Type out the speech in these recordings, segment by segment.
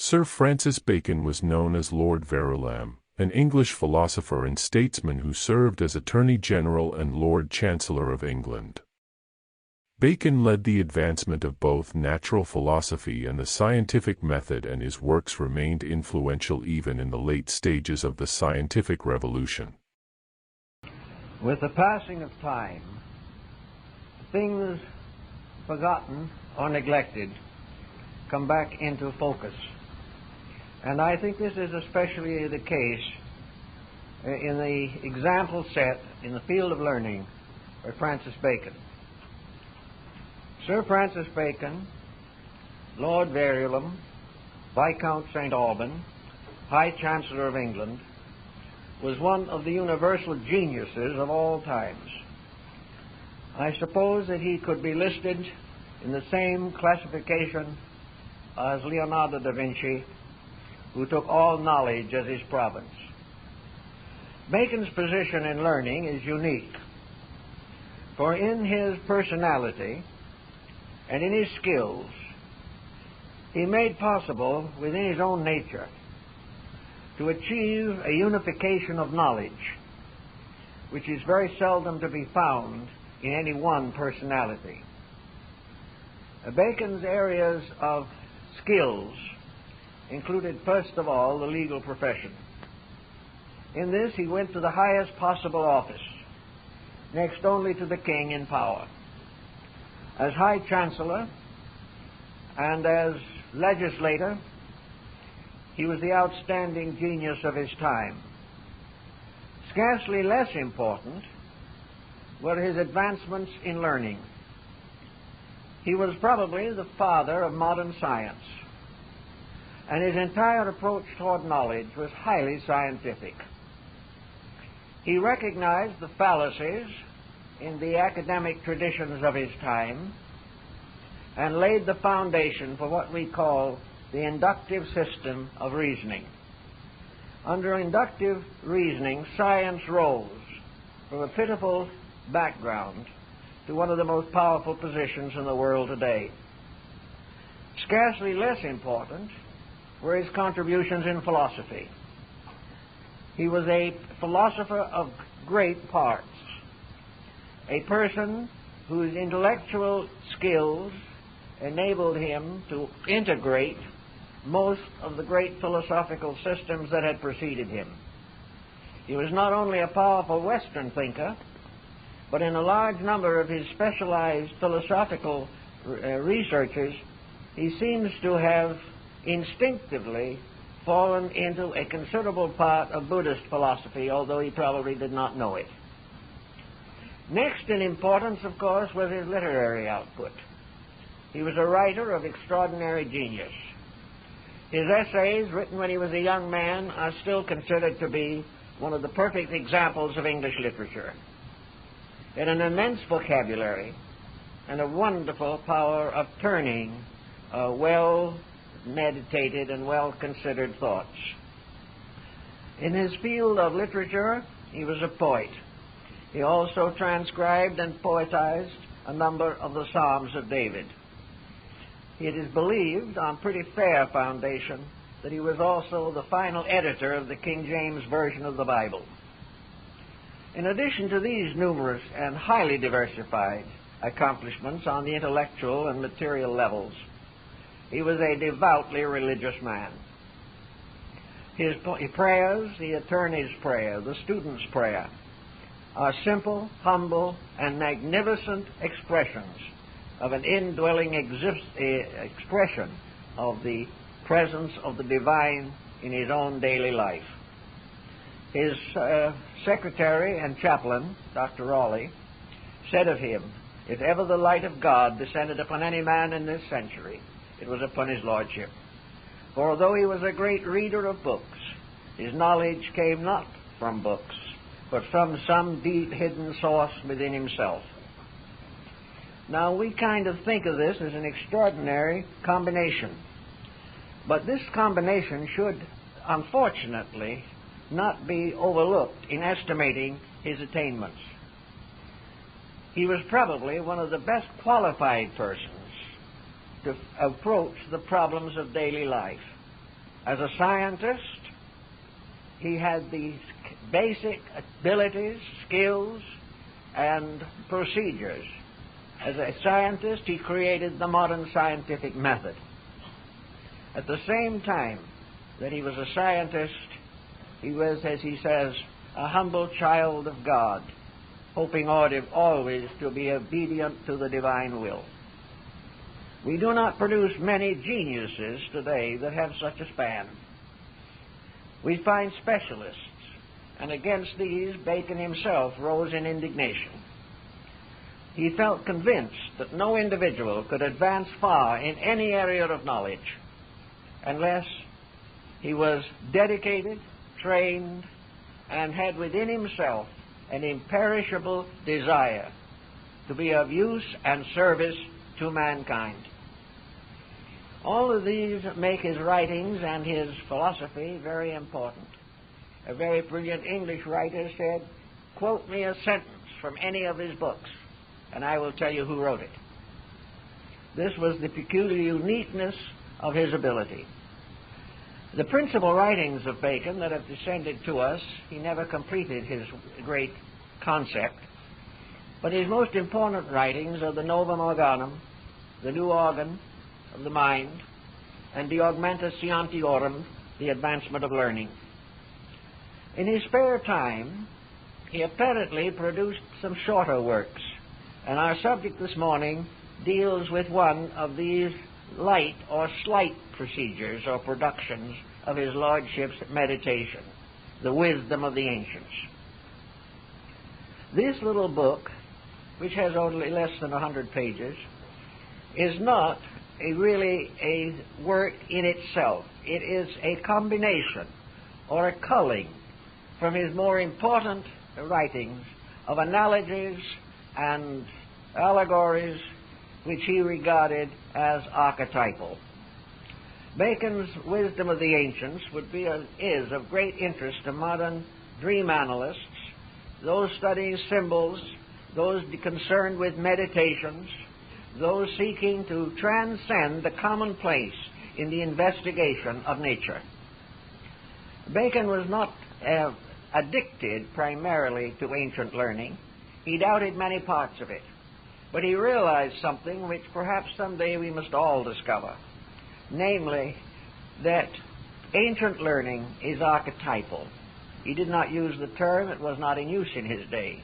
Sir Francis Bacon was known as Lord Verulam, an English philosopher and statesman who served as Attorney General and Lord Chancellor of England. Bacon led the advancement of both natural philosophy and the scientific method, and his works remained influential even in the late stages of the scientific revolution. With the passing of time, things forgotten or neglected come back into focus. And I think this is especially the case in the example set in the field of learning by Francis Bacon. Sir Francis Bacon, Lord Verulam, Viscount St. Alban, High Chancellor of England, was one of the universal geniuses of all times. I suppose that he could be listed in the same classification as Leonardo de Vinci, who took all knowledge as his province. Bacon's position in learning is unique, for in his personality and in his skills, he made possible within his own nature to achieve a unification of knowledge, which is very seldom to be found in any one personality. Bacon's areas of skills included, first of all, the legal profession. In this, he went to the highest possible office, next only to the king in power. As High Chancellor and as legislator, he was the outstanding genius of his time. Scarcely less important were his advancements in learning. He was probably the father of modern science, and his entire approach toward knowledge was highly scientific. He recognized the fallacies in the academic traditions of his time and laid the foundation for what we call the inductive system of reasoning. Under inductive reasoning, science rose from a pitiful background to one of the most powerful positions in the world today. Scarcely less important were his contributions in philosophy. He was a philosopher of great parts, a person whose intellectual skills enabled him to integrate most of the great philosophical systems that had preceded him. He was not only a powerful Western thinker, but in a large number of his specialized philosophical researches, he seems to have instinctively fallen into a considerable part of Buddhist philosophy, although he probably did not know it. Next in importance, of course, was his literary output. He was a writer of extraordinary genius. His essays, written when he was a young man, are still considered to be one of the perfect examples of English literature. He had an immense vocabulary and a wonderful power of turning well-meditated and well-considered thoughts. In his field of literature, he was a poet. He also transcribed and poetized a number of the Psalms of David. It is believed, on pretty fair foundation, that he was also the final editor of the King James Version of the Bible. In addition to these numerous and highly diversified accomplishments on the intellectual and material levels, he was a devoutly religious man. His prayers, the attorney's prayer, the student's prayer, are simple, humble, and magnificent expressions of an indwelling expression of the presence of the divine in his own daily life. His secretary and chaplain, Dr. Raleigh, said of him, "If ever the light of God descended upon any man in this century, it was upon his lordship. For although he was a great reader of books, his knowledge came not from books, but from some deep hidden source within himself." Now, we kind of think of this as an extraordinary combination. But this combination should, unfortunately, not be overlooked in estimating his attainments. He was probably one of the best qualified persons to approach the problems of daily life. As a scientist, he had these basic abilities, skills, and procedures. As a scientist, he created the modern scientific method. At the same time that he was a scientist, he was, as he says, a humble child of God, hoping always to be obedient to the divine will. We do not produce many geniuses today that have such a span. We find specialists, and against these Bacon himself rose in indignation. He felt convinced that no individual could advance far in any area of knowledge unless he was dedicated, trained, and had within himself an imperishable desire to be of use and service to mankind. All of these make his writings and his philosophy very important. A very brilliant English writer said, "Quote me a sentence from any of his books, and I will tell you who wrote it." This was the peculiar uniqueness of his ability. The principal writings of Bacon that have descended to us, he never completed his great concept, but his most important writings are the Novum Organum, the New Organ of the Mind, and De Augmenta Scientiorum, the Advancement of Learning. In his spare time, he apparently produced some shorter works, and our subject this morning deals with one of these light or slight procedures or productions of his Lordship's meditation, The Wisdom of the Ancients. This little book, which has only less than 100 pages, is not really a work in itself. It is a combination or a culling from his more important writings of analogies and allegories which he regarded as archetypal. Bacon's Wisdom of the Ancients is of great interest to modern dream analysts, those studying symbols, those concerned with meditations, those seeking to transcend the commonplace in the investigation of nature. Bacon was not addicted primarily to ancient learning. He doubted many parts of it. But he realized something which perhaps someday we must all discover, namely that ancient learning is archetypal. He did not use the term, it was not in use in his day.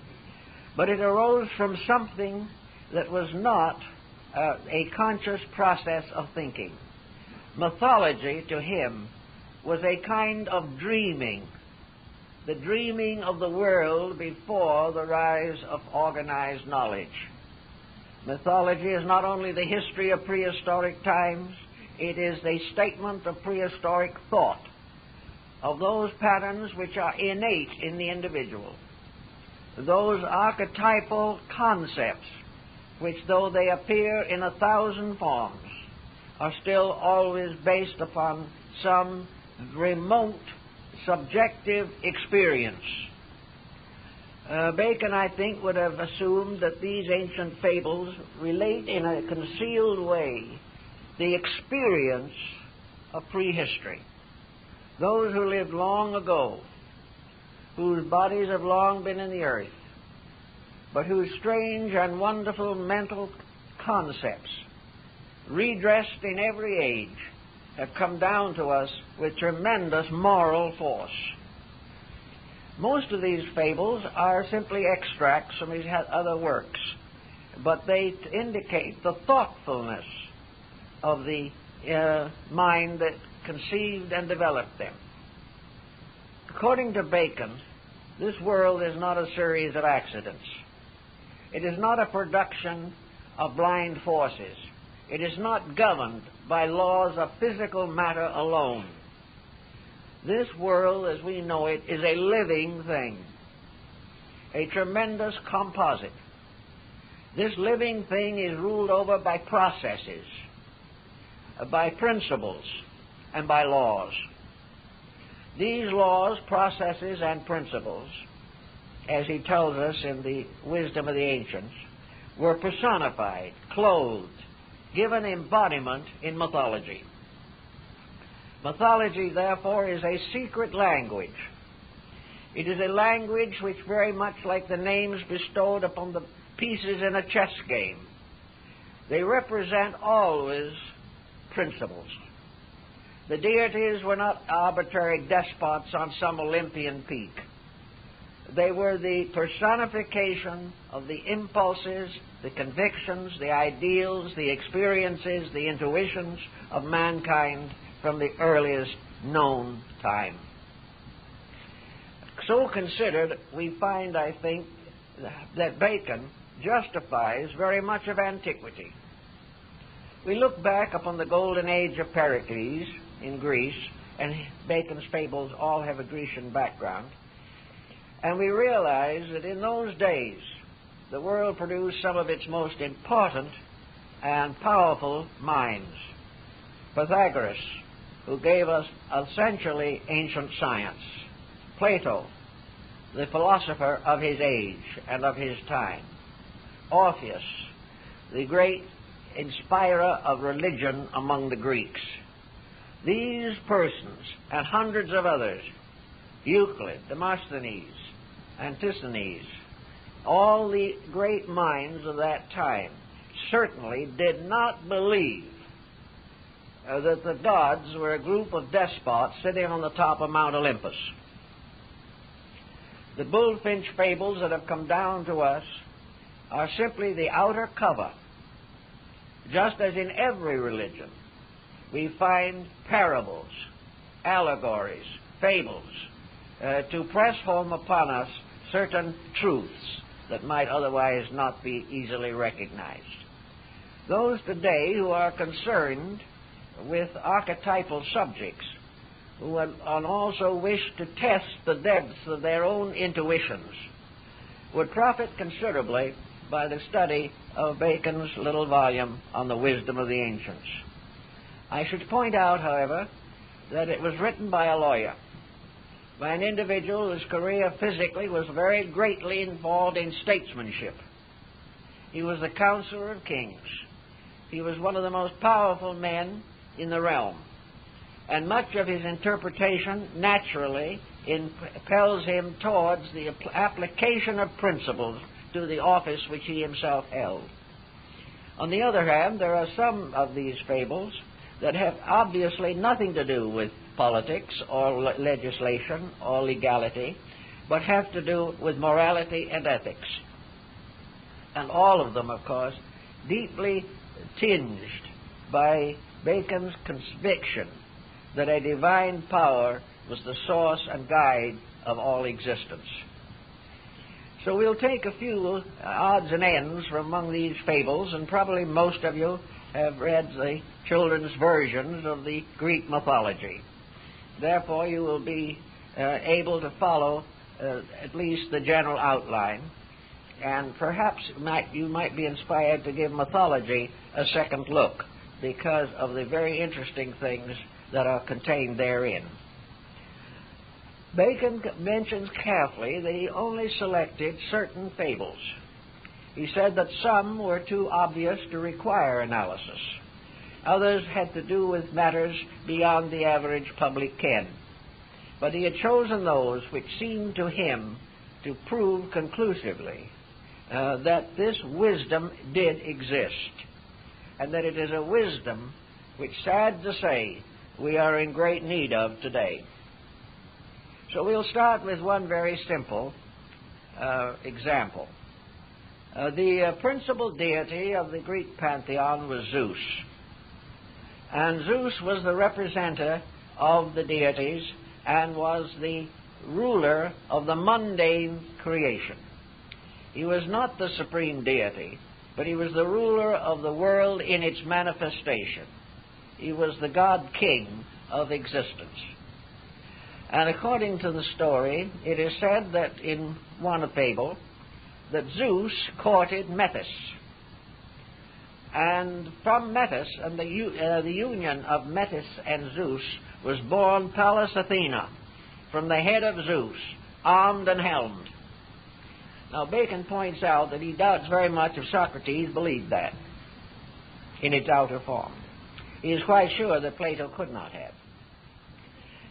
But it arose from something that was not a conscious process of thinking. Mythology to him was a kind of dreaming, the dreaming of the world before the rise of organized knowledge. Mythology is not only the history of prehistoric times, it is the statement of prehistoric thought, of those patterns which are innate in the individual, those archetypal concepts which, though they appear in 1,000 forms, are still always based upon some remote subjective experience. Bacon, I think, would have assumed that these ancient fables relate in a concealed way the experience of prehistory. Those who lived long ago, whose bodies have long been in the earth, but whose strange and wonderful mental concepts, redressed in every age, have come down to us with tremendous moral force. Most of these fables are simply extracts from his other works, but they indicate the thoughtfulness of the mind that conceived and developed them. According to Bacon, this world is not a series of accidents. It is not a production of blind forces. It is not governed by laws of physical matter alone. This world, as we know it, is a living thing, a tremendous composite. This living thing is ruled over by processes, by principles, and by laws. These laws, processes, and principles, as he tells us in the Wisdom of the Ancients, were personified, clothed, given embodiment in mythology. Mythology, therefore, is a secret language. It is a language which, very much like the names bestowed upon the pieces in a chess game, they represent always principles. The deities were not arbitrary despots on some Olympian peak. They were the personification of the impulses, the convictions, the ideals, the experiences, the intuitions of mankind from the earliest known time. So considered, we find, I think, that Bacon justifies very much of antiquity. We look back upon the golden age of Pericles in Greece, and Bacon's fables all have a Grecian background, and we realize that in those days the world produced some of its most important and powerful minds. Pythagoras, who gave us essentially ancient science. Plato, the philosopher of his age and of his time. Orpheus, the great inspirer of religion among the Greeks. These persons and hundreds of others, Euclid, Demosthenes, Antisthenes, all the great minds of that time certainly did not believe that the gods were a group of despots sitting on the top of Mount Olympus. The bullfinch fables that have come down to us are simply the outer cover. Just as in every religion, we find parables, allegories, fables, to press home upon us certain truths that might otherwise not be easily recognized. Those today who are concerned with archetypal subjects, who also wish to test the depths of their own intuitions, would profit considerably by the study of Bacon's little volume on the wisdom of the ancients. I should point out, however, that it was written by a lawyer, by an individual whose career physically was very greatly involved in statesmanship. He was the Counselor of Kings. He was one of the most powerful men in the realm. And much of his interpretation naturally impels him towards the application of principles to the office which he himself held. On the other hand, there are some of these fables that have obviously nothing to do with politics or legislation or legality, but have to do with morality and ethics. And all of them, of course, deeply tinged by Bacon's conviction that a divine power was the source and guide of all existence. So we'll take a few odds and ends from among these fables, and probably most of you have read the children's versions of the Greek mythology. Therefore, you will be able to follow at least the general outline, and perhaps you might be inspired to give mythology a second look because of the very interesting things that are contained therein. Bacon mentions carefully that he only selected certain fables. He said that some were too obvious to require analysis. Others had to do with matters beyond the average public ken. But he had chosen those which seemed to him to prove conclusively that this wisdom did exist, and that it is a wisdom which, sad to say, we are in great need of today. So we'll start with one very simple example. The principal deity of the Greek pantheon was Zeus. And Zeus was the representative of the deities and was the ruler of the mundane creation. He was not the supreme deity, but he was the ruler of the world in its manifestation. He was the God-King of existence. And according to the story, it is said that in one fable, that Zeus courted Metis. And from Metis, and the union of Metis and Zeus, was born Pallas Athena, from the head of Zeus, armed and helmed. Now, Bacon points out that he doubts very much if Socrates believed that in its outer form. He is quite sure that Plato could not have.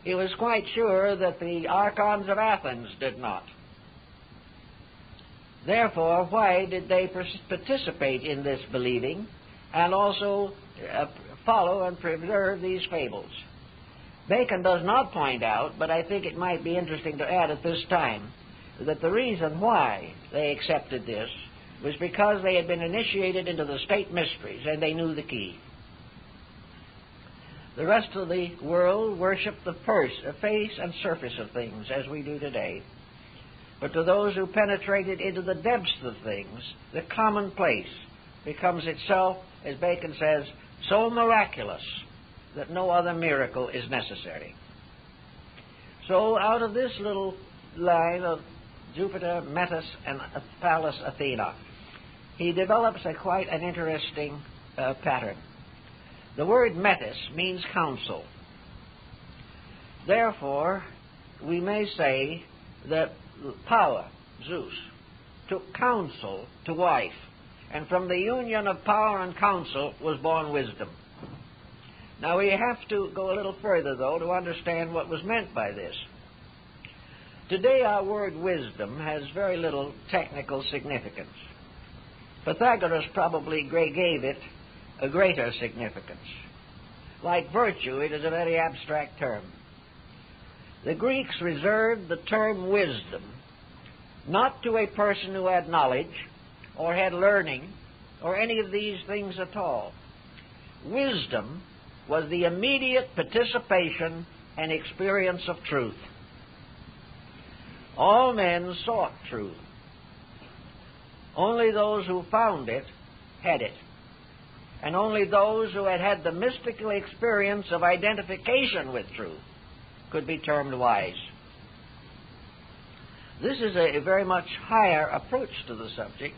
he was quite sure that the archons of Athens did not. Therefore, why did they participate in this believing and also follow and preserve these fables? Bacon does not point out, but I think it might be interesting to add at this time, that the reason why they accepted this was because they had been initiated into the state mysteries and they knew the key. The rest of the world worshipped the face and surface of things, as we do today. But to those who penetrated into the depths of things, the commonplace becomes itself, as Bacon says, so miraculous that no other miracle is necessary. So out of this little line of Jupiter, Metis, and Pallas Athena, he develops quite an interesting pattern. The word Metis means counsel. Therefore, we may say that power, Zeus, took counsel to wife, and from the union of power and counsel was born wisdom. Now we have to go a little further, though, to understand what was meant by this. Today our word wisdom has very little technical significance. Pythagoras probably gave it a greater significance. Like virtue, it is a very abstract term. The Greeks reserved the term wisdom not to a person who had knowledge or had learning or any of these things at all. Wisdom was the immediate participation and experience of truth. All men sought truth. Only those who found it had it. And only those who had had the mystical experience of identification with truth could be termed wise. This is a very much higher approach to the subject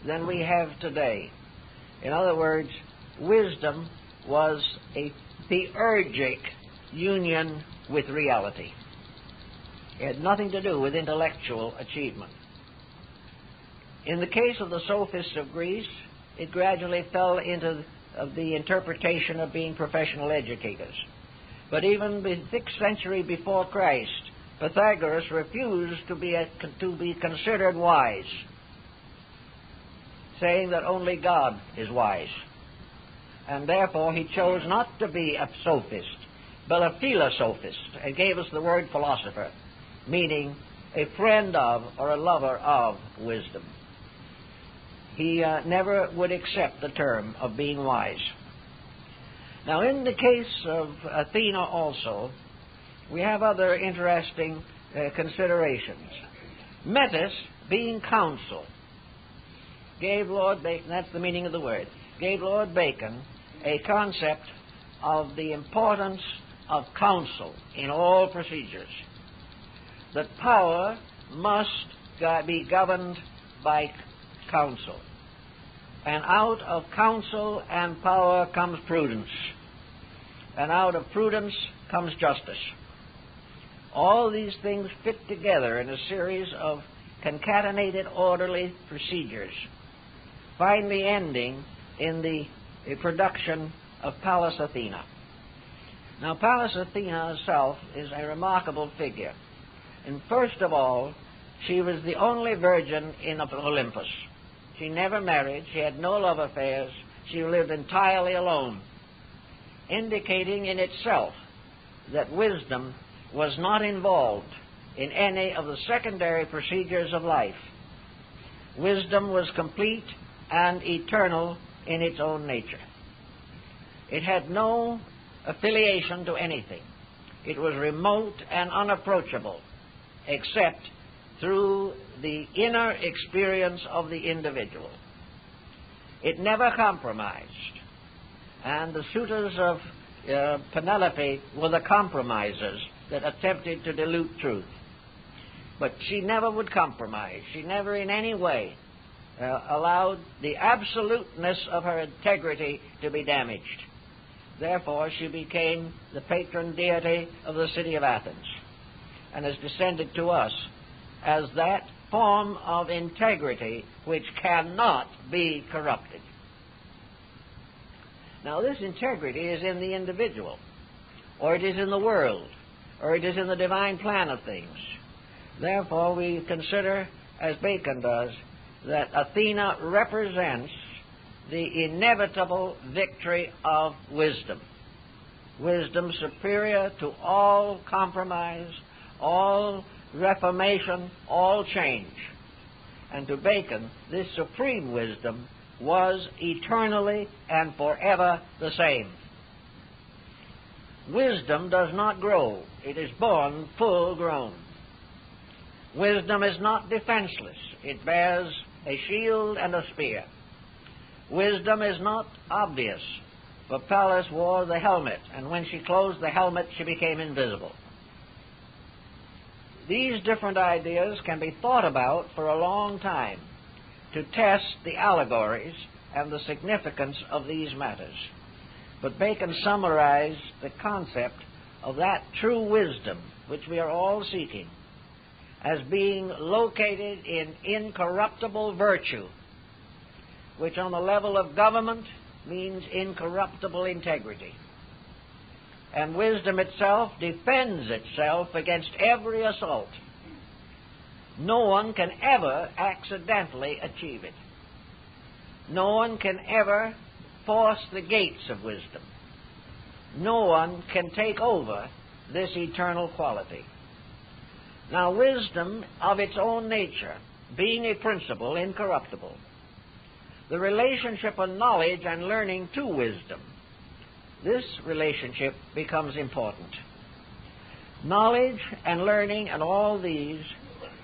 than we have today. In other words, wisdom was a theurgic union with reality. It had nothing to do with intellectual achievement. In the case of the sophists of Greece, it gradually fell into the interpretation of being professional educators. But even the 6th century before Christ, Pythagoras refused to be considered wise, saying that only God is wise. And therefore he chose not to be a sophist, but a philosophist, and gave us the word philosopher, meaning a friend of or a lover of wisdom. He never would accept the term of being wise. Now, in the case of Athena also, we have other interesting considerations. Metis, being counsel, gave Lord Bacon, that's the meaning of the word, gave Lord Bacon a concept of the importance of counsel in all procedures. That power must be governed by counsel. And out of counsel and power comes prudence. And out of prudence comes justice. All these things fit together in a series of concatenated, orderly procedures, finally ending in the production of Pallas Athena. Now, Pallas Athena herself is a remarkable figure. And first of all, she was the only virgin in Olympus. She never married. She had no love affairs. She lived entirely alone, indicating in itself that wisdom was not involved in any of the secondary procedures of life. Wisdom was complete and eternal in its own nature. It had no affiliation to anything. It was remote and unapproachable, except through the inner experience of the individual. It never compromised, and the suitors of Penelope were the compromisers that attempted to dilute truth. But she never would compromise. She never in any way allowed the absoluteness of her integrity to be damaged. Therefore, she became the patron deity of the city of Athens, and has descended to us as that form of integrity which cannot be corrupted. Now, this integrity is in the individual, or it is in the world, or it is in the divine plan of things. Therefore, we consider, as Bacon does, that Athena represents the inevitable victory of wisdom. Wisdom superior to all compromise, all reformation, all change. And to Bacon, this supreme wisdom was eternally and forever the same. Wisdom does not grow. It is born full grown. Wisdom is not defenseless. It bears a shield and a spear. Wisdom is not obvious, for Pallas wore the helmet, and when she closed the helmet, she became invisible. These different ideas can be thought about for a long time to test the allegories and the significance of these matters. But Bacon summarized the concept of that true wisdom which we are all seeking as being located in incorruptible virtue, which on the level of government means incorruptible integrity. And wisdom itself defends itself against every assault. No one can ever accidentally achieve it. No one can ever force the gates of wisdom. No one can take over this eternal quality. Now, wisdom of its own nature, being a principle incorruptible, the relationship of knowledge and learning to wisdom, this relationship becomes important. Knowledge and learning and all these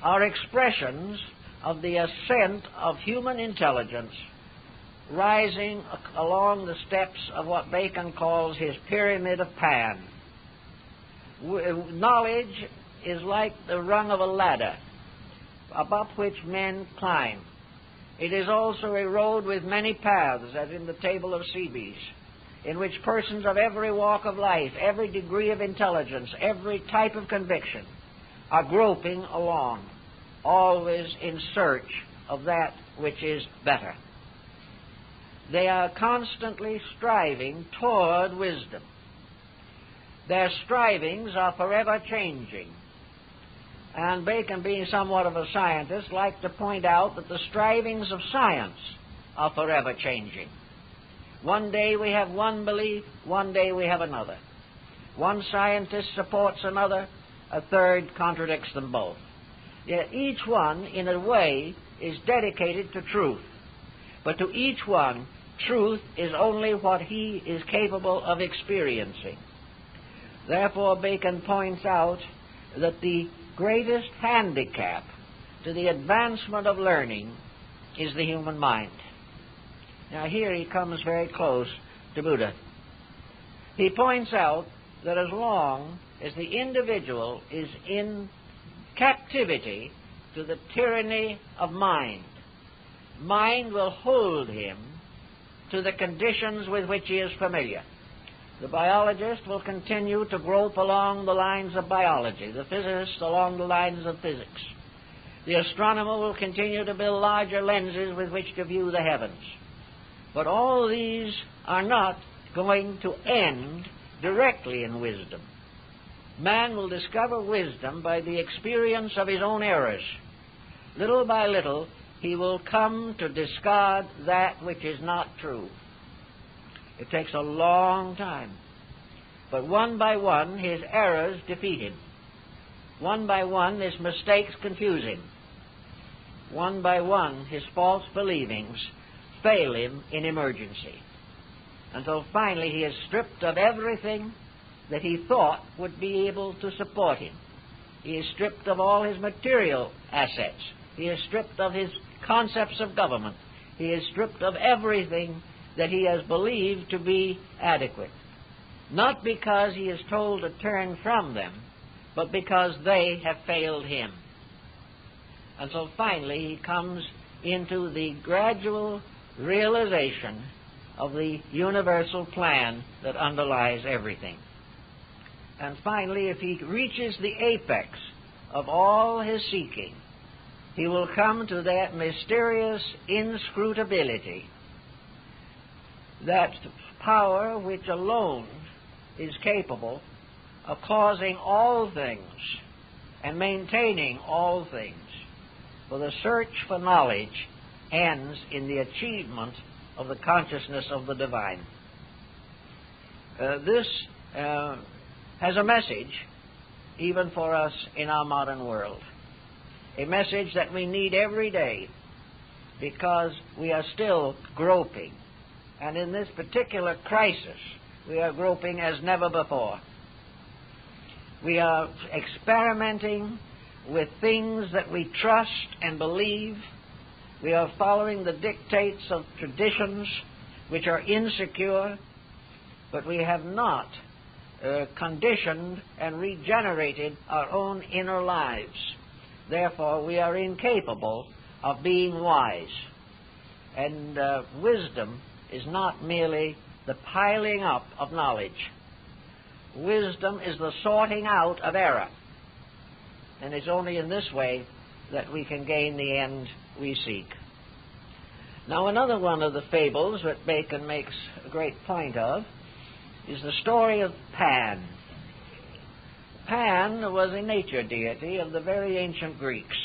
are expressions of the ascent of human intelligence rising along the steps of what Bacon calls his pyramid of Pan. Knowledge is like the rung of a ladder up which men climb. It is also a road with many paths, as in the table of Cebes, in which persons of every walk of life, every degree of intelligence, every type of conviction are groping along, always in search of that which is better. They are constantly striving toward wisdom. Their strivings are forever changing. And Bacon, being somewhat of a scientist, liked to point out that the strivings of science are forever changing. One day we have one belief, one day we have another. One scientist supports another, a third contradicts them both. Yet each one, in a way, is dedicated to truth. But to each one, truth is only what he is capable of experiencing. Therefore, Bacon points out that the greatest handicap to the advancement of learning is the human mind. Now here he comes very close to Buddha. He points out that as long as the individual is in captivity to the tyranny of mind, mind will hold him to the conditions with which he is familiar. The biologist will continue to grope along the lines of biology, the physicist along the lines of physics. The astronomer will continue to build larger lenses with which to view the heavens. But all these are not going to end directly in wisdom. Man will discover wisdom by the experience of his own errors. Little by little, he will come to discard that which is not true. It takes a long time. But one by one, his errors defeat him. One by one, his mistakes confuse him. One by one, his false believings fail him in emergency. Until finally he is stripped of everything that he thought would be able to support him. He is stripped of all his material assets. He is stripped of his concepts of government. He is stripped of everything that he has believed to be adequate. Not because he is told to turn from them, but because they have failed him. And so finally he comes into the gradual realization of the universal plan that underlies everything. And finally, if he reaches the apex of all his seeking, he will come to that mysterious inscrutability, that power which alone is capable of causing all things and maintaining all things. For the search for knowledge ends in the achievement of the consciousness of the divine. This has a message even for us in our modern world, a message that we need every day because we are still groping. And in this particular crisis, we are groping as never before. We are experimenting with things that we trust and believe. We are following the dictates of traditions which are insecure, but we have not conditioned and regenerated our own inner lives. Therefore, we are incapable of being wise. And wisdom is not merely the piling up of knowledge. Wisdom is the sorting out of error. And it's only in this way that we can gain the end we seek. Now, another one of the fables that Bacon makes a great point of is the story of Pan. Pan was a nature deity of the very ancient Greeks.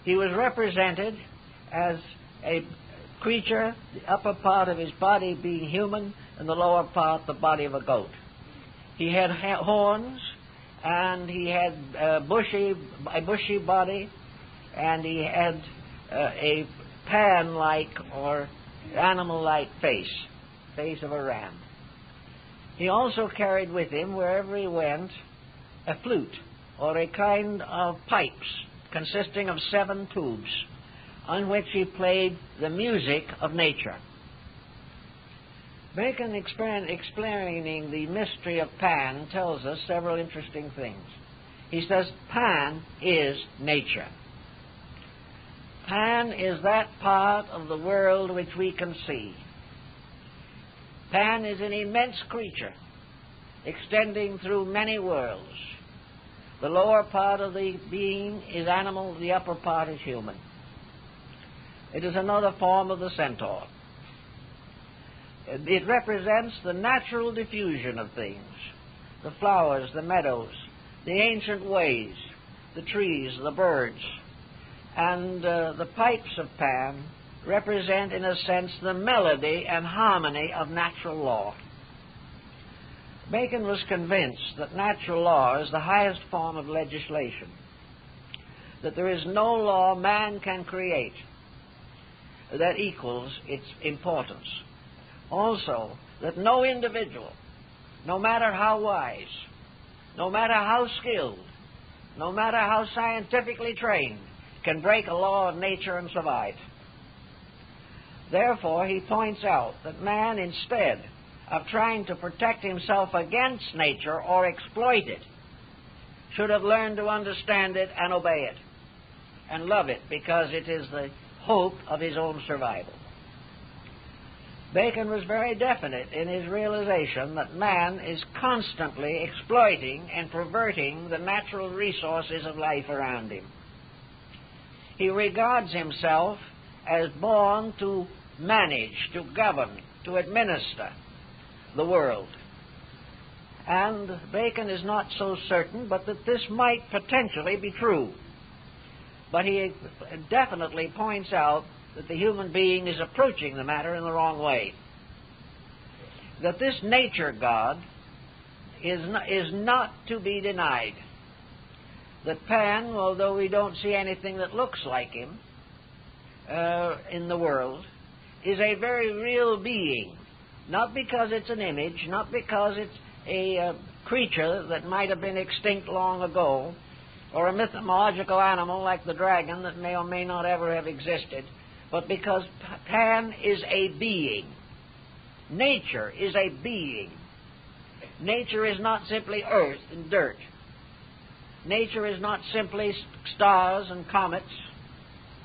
He was represented as a creature, the upper part of his body being human and the lower part the body of a goat. He had horns, and he had a bushy body, and he had a pan-like or animal-like face of a ram. He also carried with him, wherever he went, a flute, or a kind of pipes consisting of 7 tubes, on which he played the music of nature. Bacon, explaining the mystery of Pan, tells us several interesting things. He says, Pan is nature. Pan is that part of the world which we can see. Pan is an immense creature, extending through many worlds. The lower part of the being is animal, the upper part is human. It is another form of the centaur. It represents the natural diffusion of things, the flowers, the meadows, the ancient ways, the trees, the birds. And the pipes of Pan represent, in a sense, the melody and harmony of natural law. Bacon was convinced that natural law is the highest form of legislation, that there is no law man can create that equals its importance. Also, that no individual, no matter how wise, no matter how skilled, no matter how scientifically trained, can break a law of nature and survive. Therefore, he points out that man, instead of trying to protect himself against nature or exploit it, should have learned to understand it and obey it and love it, because it is the hope of his own survival. Bacon was very definite in his realization that man is constantly exploiting and perverting the natural resources of life around him. He regards himself as born to manage, to govern, to administer the world. And Bacon is not so certain but that this might potentially be true. But he definitely points out that the human being is approaching the matter in the wrong way. That this nature God is not to be denied. That Pan, although we don't see anything that looks like him in the world, is a very real being. Not because it's an image, not because it's a creature that might have been extinct long ago, or a mythological animal like the dragon that may or may not ever have existed, but because Pan is a being. Nature is a being. Nature is not simply earth and dirt. Nature is not simply stars and comets.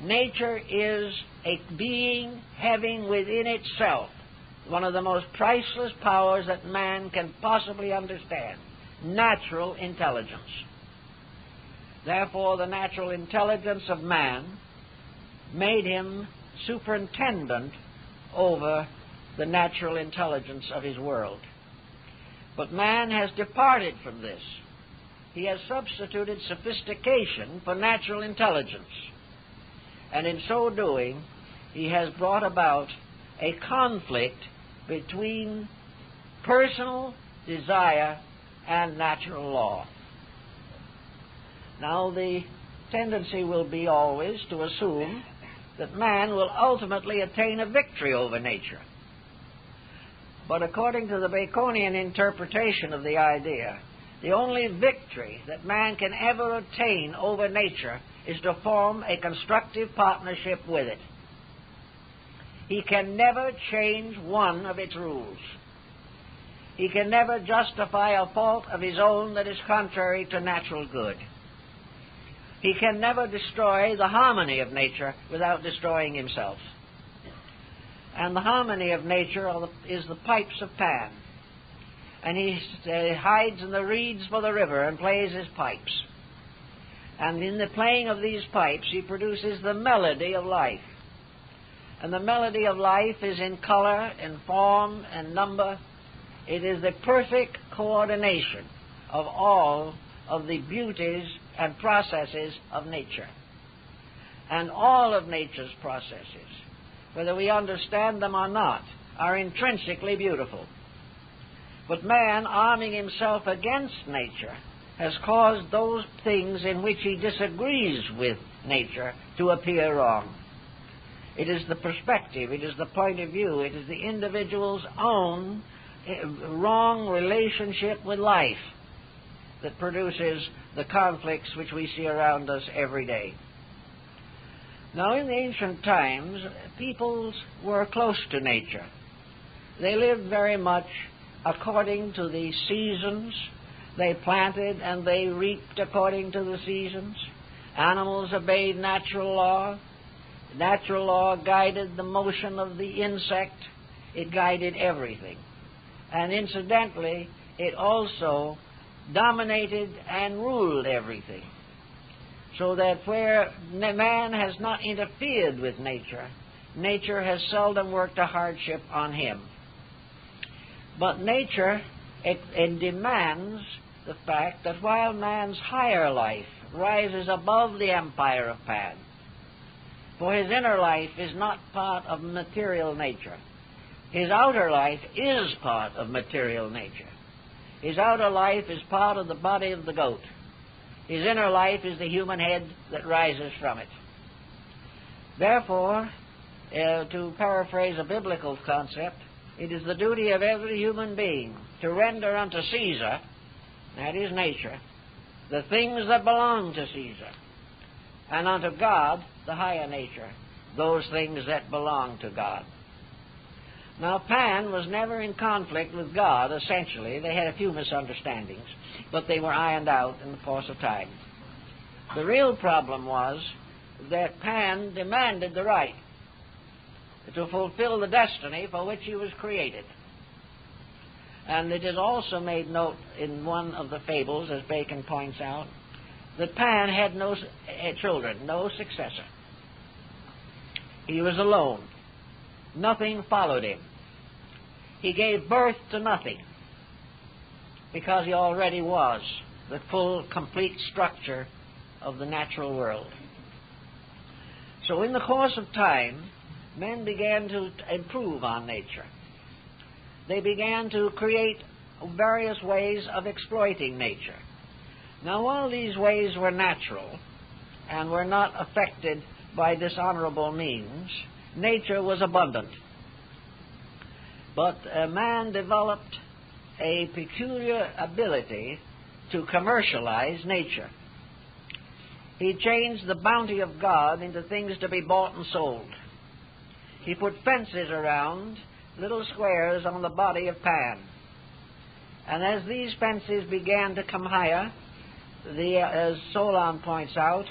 Nature is a being having within itself one of the most priceless powers that man can possibly understand, natural intelligence. Therefore, the natural intelligence of man made him superintendent over the natural intelligence of his world. But man has departed from this. He has substituted sophistication for natural intelligence. And in so doing, he has brought about a conflict between personal desire and natural law. Now, the tendency will be always to assume that man will ultimately attain a victory over nature. But according to the Baconian interpretation of the idea, the only victory that man can ever attain over nature is to form a constructive partnership with it. He can never change one of its rules. He can never justify a fault of his own that is contrary to natural good. He can never destroy the harmony of nature without destroying himself. And the harmony of nature is the pipes of Pan. And he hides in the reeds by the river and plays his pipes. And in the playing of these pipes, he produces the melody of life. And the melody of life is in color, in form, and number. It is the perfect coordination of all of the beauties and processes of nature. And all of nature's processes, whether we understand them or not, are intrinsically beautiful. But man, arming himself against nature, has caused those things in which he disagrees with nature to appear wrong. It is the perspective, it is the point of view, it is the individual's own wrong relationship with life that produces the conflicts which we see around us every day. Now, in the ancient times, peoples were close to nature. They lived very much according to the seasons. They planted and they reaped according to the seasons. Animals obeyed natural law. Natural law guided the motion of the insect. It guided everything. And incidentally, it also dominated and ruled everything. So that where man has not interfered with nature, nature has seldom worked a hardship on him. But nature, it demands the fact that while man's higher life rises above the empire of Pan, for his inner life is not part of material nature. His outer life is part of material nature. His outer life is part of the body of the goat. His inner life is the human head that rises from it. Therefore, to paraphrase a biblical concept, it is the duty of every human being to render unto Caesar, that is nature, the things that belong to Caesar, and unto God, the higher nature, those things that belong to God. Now, Pan was never in conflict with God, essentially. They had a few misunderstandings, but they were ironed out in the course of time. The real problem was that Pan demanded the right to fulfill the destiny for which he was created. And it is also made note in one of the fables, as Bacon points out, that Pan had no children, no successor. He was alone. Nothing followed him. He gave birth to nothing because he already was the full, complete structure of the natural world. So in the course of time, men began to improve on nature. They began to create various ways of exploiting nature. Now, while these ways were natural and were not affected by dishonorable means, nature was abundant. But man developed a peculiar ability to commercialize nature. He changed the bounty of God into things to be bought and sold. He put fences around little squares on the body of Pan. And as these fences began to come higher, as Solon points out,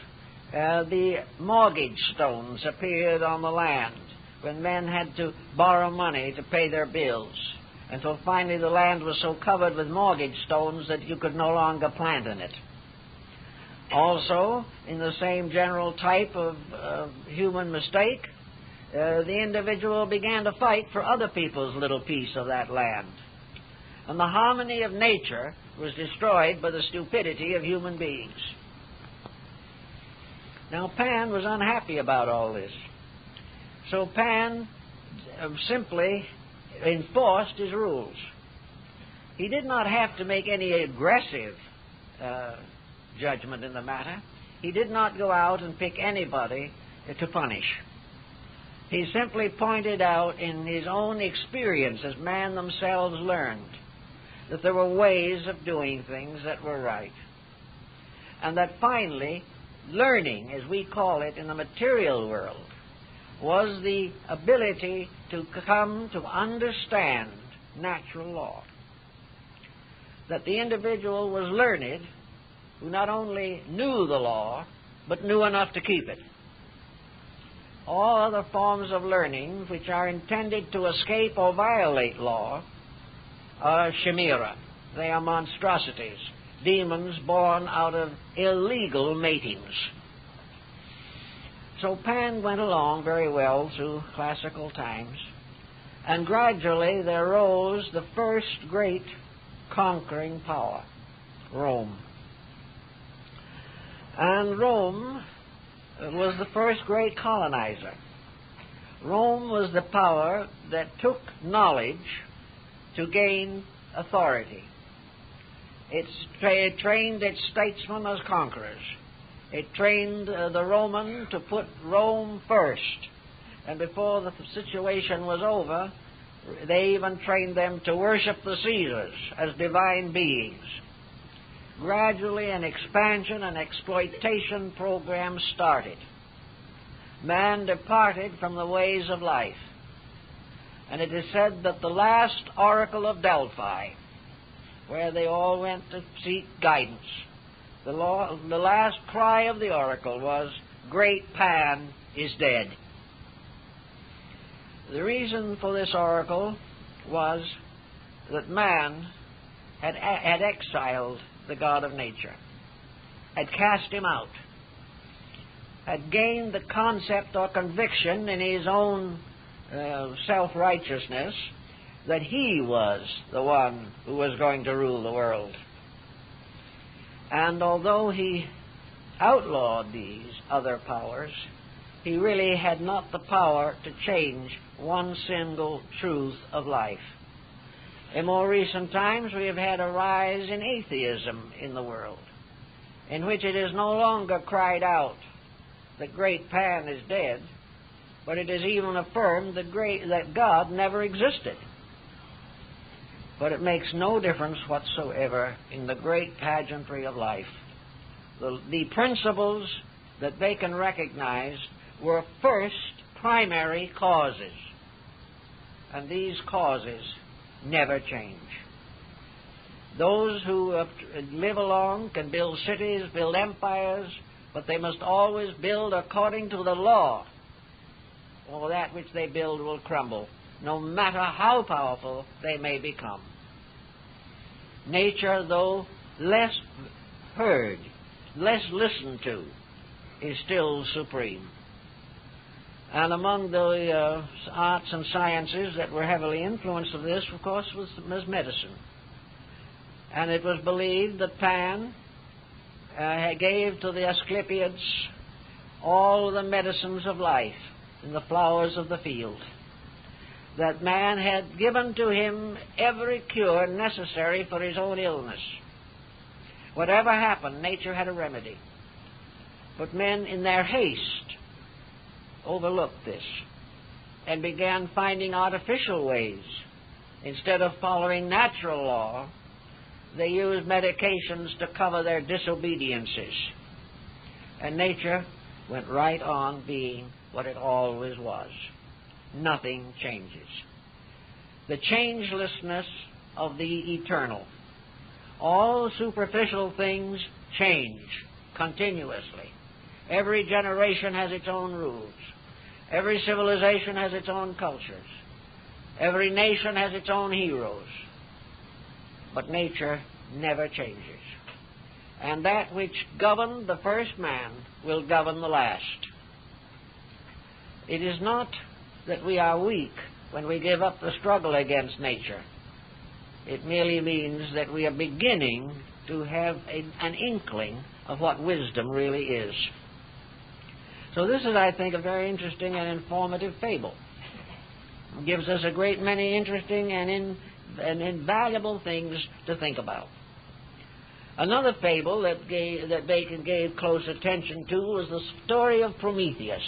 the mortgage stones appeared on the land when men had to borrow money to pay their bills, until finally the land was so covered with mortgage stones that you could no longer plant in it. Also, in the same general type of human mistake, the individual began to fight for other people's little piece of that land. and the harmony of nature was destroyed by the stupidity of human beings. Now, Pan was unhappy about all this. So Pan simply enforced his rules. He did not have to make any aggressive judgment in the matter. He did not go out and pick anybody to punish. He simply pointed out in his own experience, as man themselves learned, that there were ways of doing things that were right. And that finally, learning, as we call it in the material world, was the ability to come to understand natural law. That the individual was learned who not only knew the law, but knew enough to keep it. All other forms of learning which are intended to escape or violate law are chimera. They are monstrosities, demons born out of illegal matings. So Pan went along very well through classical times, and gradually there rose the first great conquering power, Rome. And Rome was the first great colonizer. Rome was the power that took knowledge to gain authority. It trained its statesmen as conquerors. It trained the Roman to put Rome first. And before the situation was over, they even trained them to worship the Caesars as divine beings. Gradually, an expansion and exploitation program started. Man departed from the ways of life. And it is said that the last oracle of Delphi, where they all went to seek guidance, the last cry of the oracle was, "Great Pan is dead." The reason for this oracle was that man had exiled the God of nature, had cast him out, had gained the concept or conviction in his own self-righteousness that he was the one who was going to rule the world. And although he outlawed these other powers, he really had not the power to change one single truth of life. In more recent times, we have had a rise in atheism in the world, in which it is no longer cried out that great Pan is dead, but it is even affirmed that God never existed. But it makes no difference whatsoever in the great pageantry of life. The principles that they can recognize were first primary causes, and these causes never change. Those who live along can build cities, build empires, but they must always build according to the law, or that which they build will crumble, no matter how powerful they may become. Nature, though less heard, less listened to, is still supreme. And among the arts and sciences that were heavily influenced of this, of course, was medicine. And it was believed that Pan gave to the Asclepiads all the medicines of life and the flowers of the field. That man had given to him every cure necessary for his own illness. Whatever happened, nature had a remedy. But men, in their haste, overlooked this and began finding artificial ways. Instead of following natural law, they used medications to cover their disobediences. And nature went right on being what it always was. Nothing changes. The changelessness of the eternal. All superficial things change continuously. Every generation has its own rules. Every civilization has its own cultures. Every nation has its own heroes. But nature never changes. And that which governed the first man will govern the last. It is not that we are weak when we give up the struggle against nature. It merely means that we are beginning to have an inkling of what wisdom really is. So this is, I think, a very interesting and informative fable. It gives us a great many interesting and invaluable things to think about. Another fable that Bacon gave close attention to was the story of Prometheus.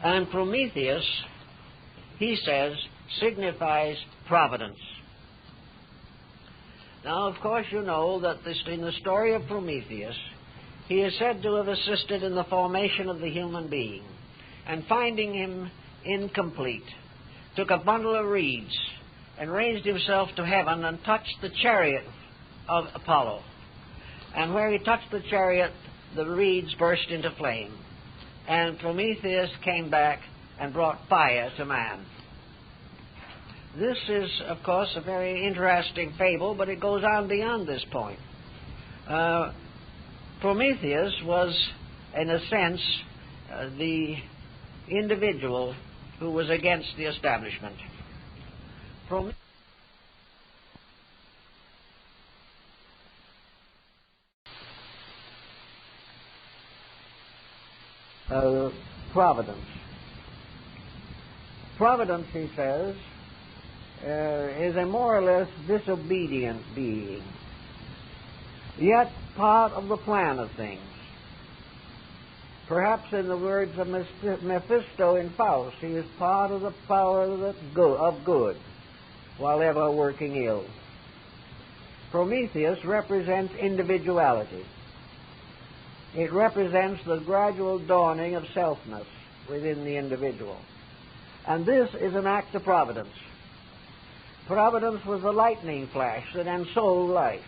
And Prometheus, he says, signifies providence. Now, of course, you know that in the story of Prometheus, he is said to have assisted in the formation of the human being, and finding him incomplete, took a bundle of reeds and raised himself to heaven and touched the chariot of Apollo. And where he touched the chariot, the reeds burst into flame. And Prometheus came back and brought fire to man. This is, of course, a very interesting fable, but it goes on beyond this point. Prometheus was, in a sense, the individual who was against the establishment. Providence. Providence, he says, is a more or less disobedient being, yet part of the plan of things. Perhaps in the words of Mephisto in Faust, he is part of the power of good, while ever working ill. Prometheus represents individuality. It represents the gradual dawning of selfness within the individual. And this is an act of providence. Providence was the lightning flash that ensouled life.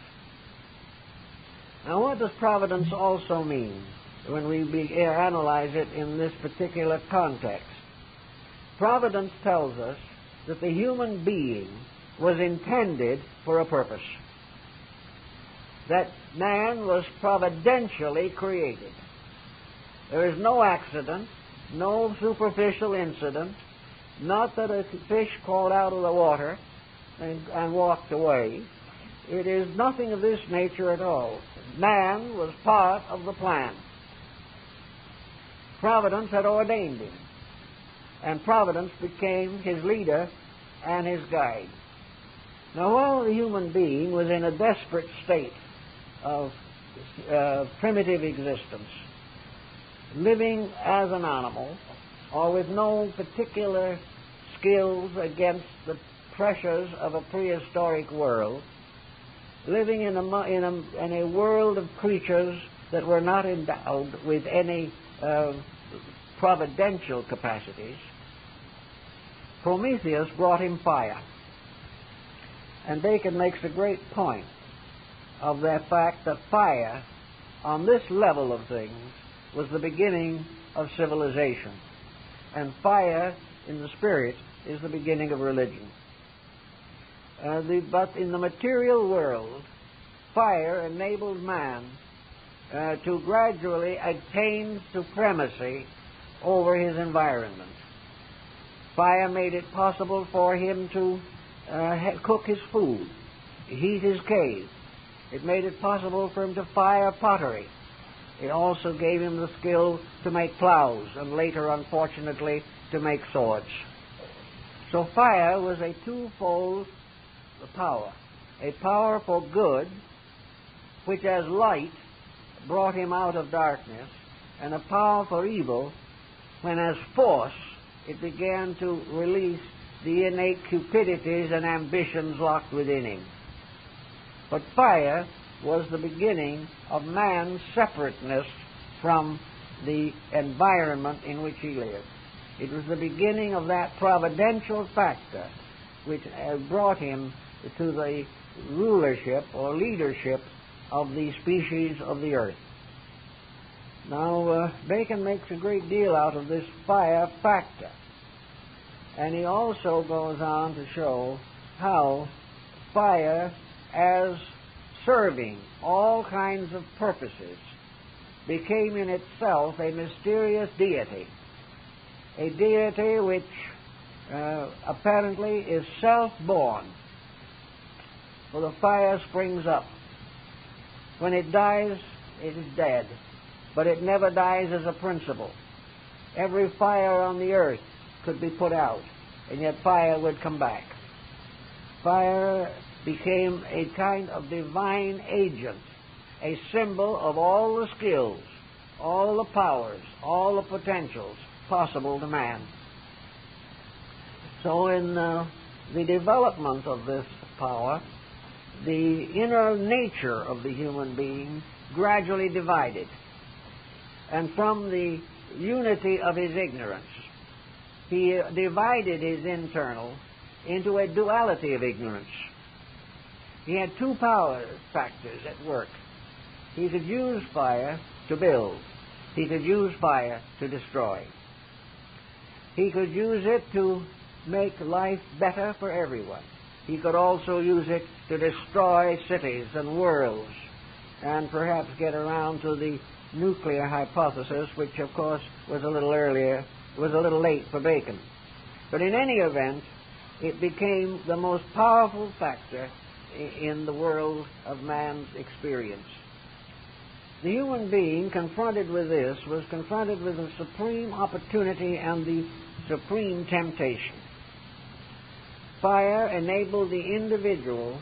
Now, what does providence also mean when we analyze it in this particular context? Providence tells us that the human being was intended for a purpose, that man was providentially created. There is no accident, no superficial incident, not that a fish crawled out of the water and walked away. It is nothing of this nature at all. Man was part of the plan. Providence had ordained him, and Providence became his leader and his guide. Now, while the human being was in a desperate state of primitive existence, living as an animal, or with no particular skills against the pressures of a prehistoric world, living in a world of creatures that were not endowed with any providential capacities, Prometheus brought him fire. And Bacon makes a great point of the fact that fire, on this level of things, was the beginning of civilization. And fire, in the spirit, is the beginning of religion. But in the material world, fire enabled man to gradually attain supremacy over his environment. Fire made it possible for him to cook his food, heat his cave. It made it possible for him to fire pottery. It also gave him the skill to make plows, and later, unfortunately, to make swords. So fire was a twofold power. A power for good, which as light brought him out of darkness, and a power for evil, when as force it began to release the innate cupidities and ambitions locked within him. But fire was the beginning of man's separateness from the environment in which he lived. It was the beginning of that providential factor which brought him to the rulership or leadership of the species of the earth. Now, Bacon makes a great deal out of this fire factor. And he also goes on to show how fire, as serving all kinds of purposes, became in itself a mysterious deity. A deity which apparently is self-born. for the fire springs up. When it dies, it is dead, but it never dies as a principle. Every fire on the earth could be put out, and yet fire would come back. Fire became a kind of divine agent, a symbol of all the skills, all the powers, all the potentials possible to man. So in the development of this power, the inner nature of the human being gradually divided. And from the unity of his ignorance, he divided his internal into a duality of ignorance. He had two power factors at work. He could use fire to build. He could use fire to destroy. He could use it to make life better for everyone. He could also use it to destroy cities and worlds, and perhaps get around to the nuclear hypothesis, which of course was a little late for Bacon. But in any event, it became the most powerful factor in the world of man's experience. The human being, confronted with this, was confronted with the supreme opportunity and the supreme temptation. Fire enabled the individual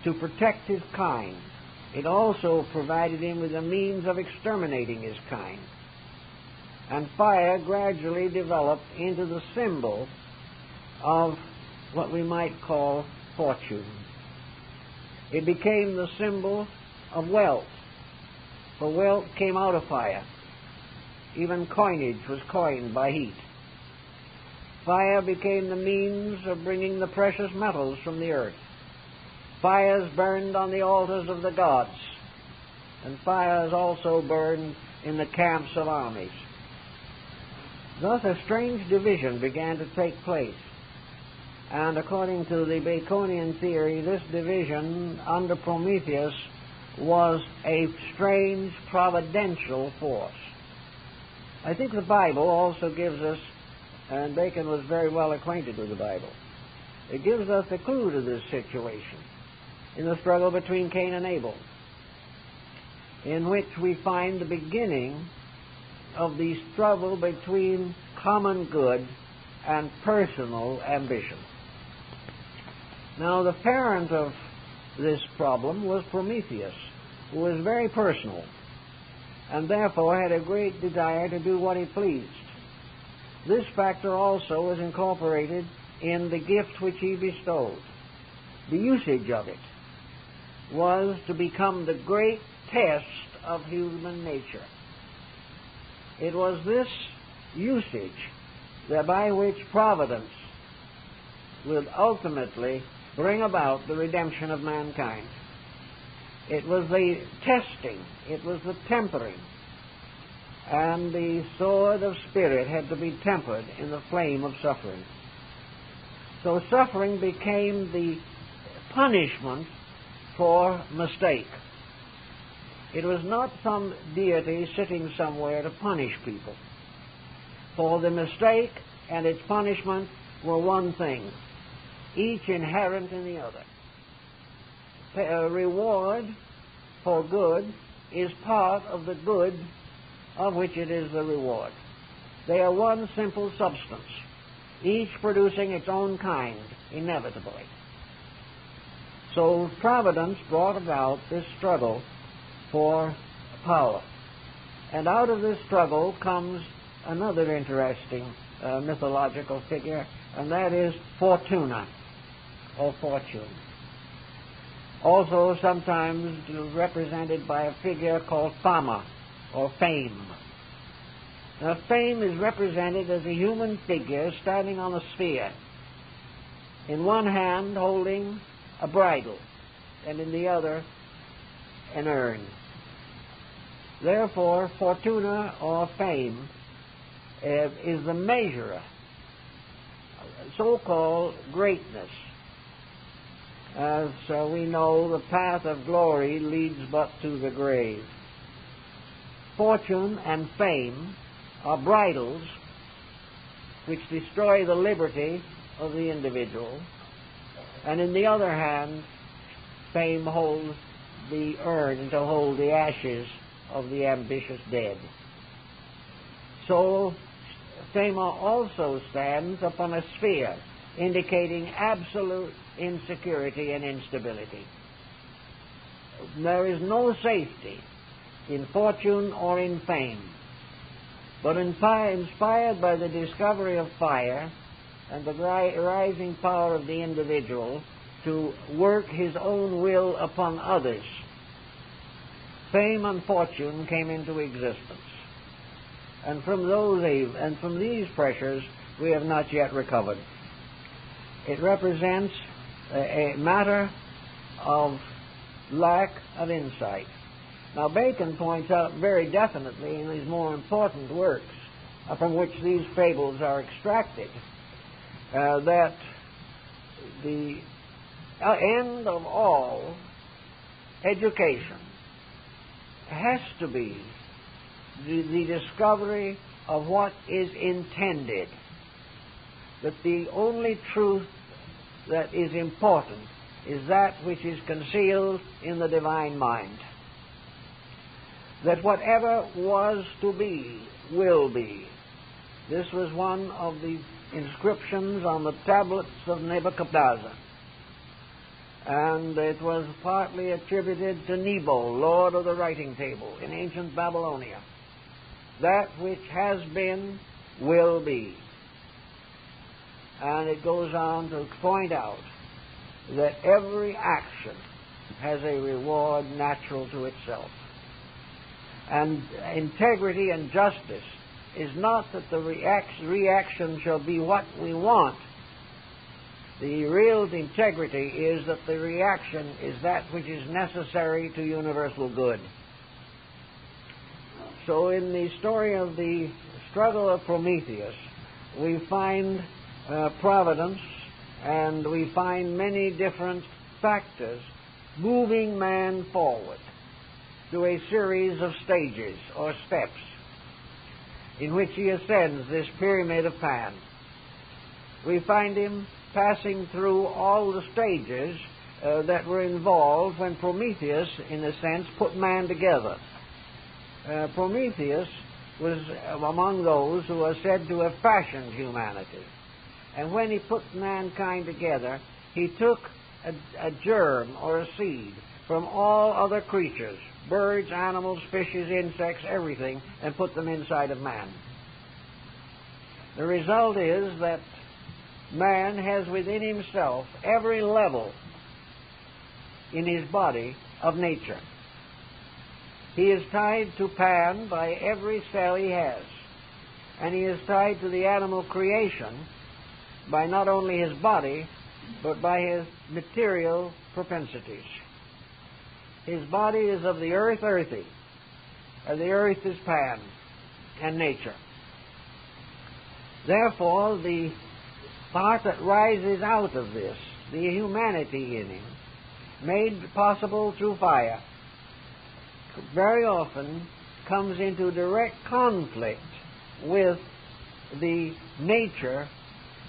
to protect his kind. It also provided him with a means of exterminating his kind. And fire gradually developed into the symbol of what we might call fortune. It became the symbol of wealth, for wealth came out of fire. Even coinage was coined by heat. Fire became the means of bringing the precious metals from the earth. Fires burned on the altars of the gods, and fires also burned in the camps of armies. Thus a strange division began to take place, and according to the Baconian theory, this division under Prometheus was a strange providential force. I think the Bible also gives us, and Bacon was very well acquainted with the Bible, it gives us a clue to this situation in the struggle between Cain and Abel, in which we find the beginning of the struggle between common good and personal ambition. Now, the parent of this problem was Prometheus, who was very personal, and therefore had a great desire to do what he pleased. This factor also was incorporated in the gift which he bestowed. The usage of it was to become the great test of human nature. It was this usage by which providence would ultimately bring about the redemption of mankind. It was the testing, it was the tempering, and the sword of spirit had to be tempered in the flame of suffering. So suffering became the punishment for mistake. It was not some deity sitting somewhere to punish people. For the mistake and its punishment were one thing, each inherent in the other. A reward for good is part of the good of which it is the reward. They are one simple substance, each producing its own kind, inevitably. So providence brought about this struggle for power. And out of this struggle comes another interesting mythological figure, and that is Fortuna, or fortune. Also sometimes represented by a figure called Fama, or fame. Now, fame is represented as a human figure standing on a sphere, in one hand holding a bridle, and in the other an urn. Therefore, Fortuna, or fame, is the measure of so-called greatness. As we know, the path of glory leads but to the grave. Fortune and fame are bridles which destroy the liberty of the individual, and in the other hand, fame holds the urn to hold the ashes of the ambitious dead. So fame also stands upon a sphere indicating absolute insecurity and instability. There is no safety in fortune or in fame, but inspired by the discovery of fire and the rising power of the individual to work his own will upon others, fame and fortune came into existence. And from these pressures we have not yet recovered. It represents a matter of lack of insight. Now, Bacon points out very definitely in his more important works, from which these fables are extracted, that the end of all education has to be the discovery of what is intended, that the only truth that is important is that which is concealed in the divine mind, that whatever was to be will be. This was one of the inscriptions on the tablets of Nebuchadnezzar, and it was partly attributed to Nebo, lord of the writing table in ancient Babylonia. That which has been will be. And it goes on to point out that every action has a reward natural to itself. And integrity and justice is not that the reaction shall be what we want. The real integrity is that the reaction is that which is necessary to universal good. So in the story of the struggle of Prometheus, we find providence, and we find many different factors moving man forward through a series of stages or steps in which he ascends this pyramid of Pan. We find him passing through all the stages that were involved when Prometheus, in a sense, put man together. Prometheus was among those who are said to have fashioned humanity. And when he put mankind together, he took a germ or a seed from all other creatures, birds, animals, fishes, insects, everything, and put them inside of man. The result is that man has within himself every level in his body of nature. He is tied to Pan by every cell he has, and he is tied to the animal creation by not only his body, but by his material propensities. His body is of the earth, earthy, and the earth is Pan and nature. Therefore, the part that rises out of this, the humanity in him, made possible through fire, very often comes into direct conflict with the nature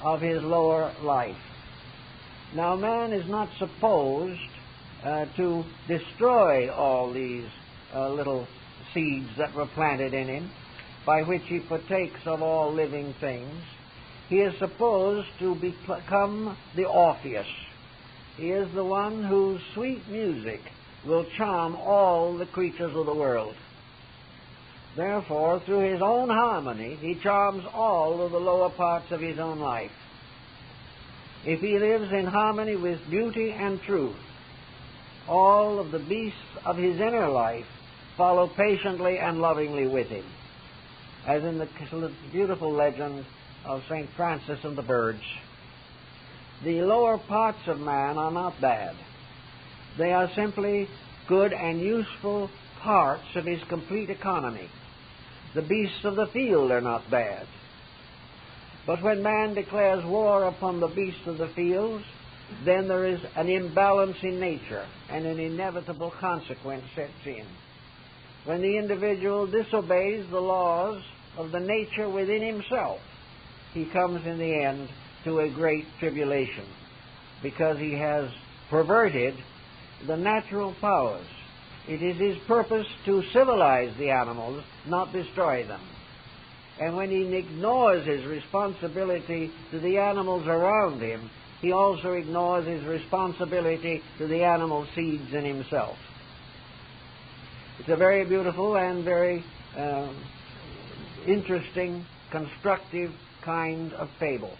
of his lower life. Now, man is not supposed to destroy all these little seeds that were planted in him, by which he partakes of all living things. He is supposed to become the Orpheus. He is the one whose sweet music will charm all the creatures of the world. Therefore, through his own harmony, he charms all of the lower parts of his own life. If he lives in harmony with beauty and truth, all of the beasts of his inner life follow patiently and lovingly with him, as in the beautiful legend of St. Francis and the birds. The lower parts of man are not bad. They are simply good and useful parts of his complete economy. The beasts of the field are not bad. But when man declares war upon the beasts of the fields, then there is an imbalance in nature, and an inevitable consequence sets in. When the individual disobeys the laws of the nature within himself, he comes in the end to a great tribulation, because he has perverted the natural powers. It is his purpose to civilize the animals, not destroy them. And when he ignores his responsibility to the animals around him, he also ignores his responsibility to the animal seeds in himself. It's a very beautiful and very interesting, constructive kind of fable.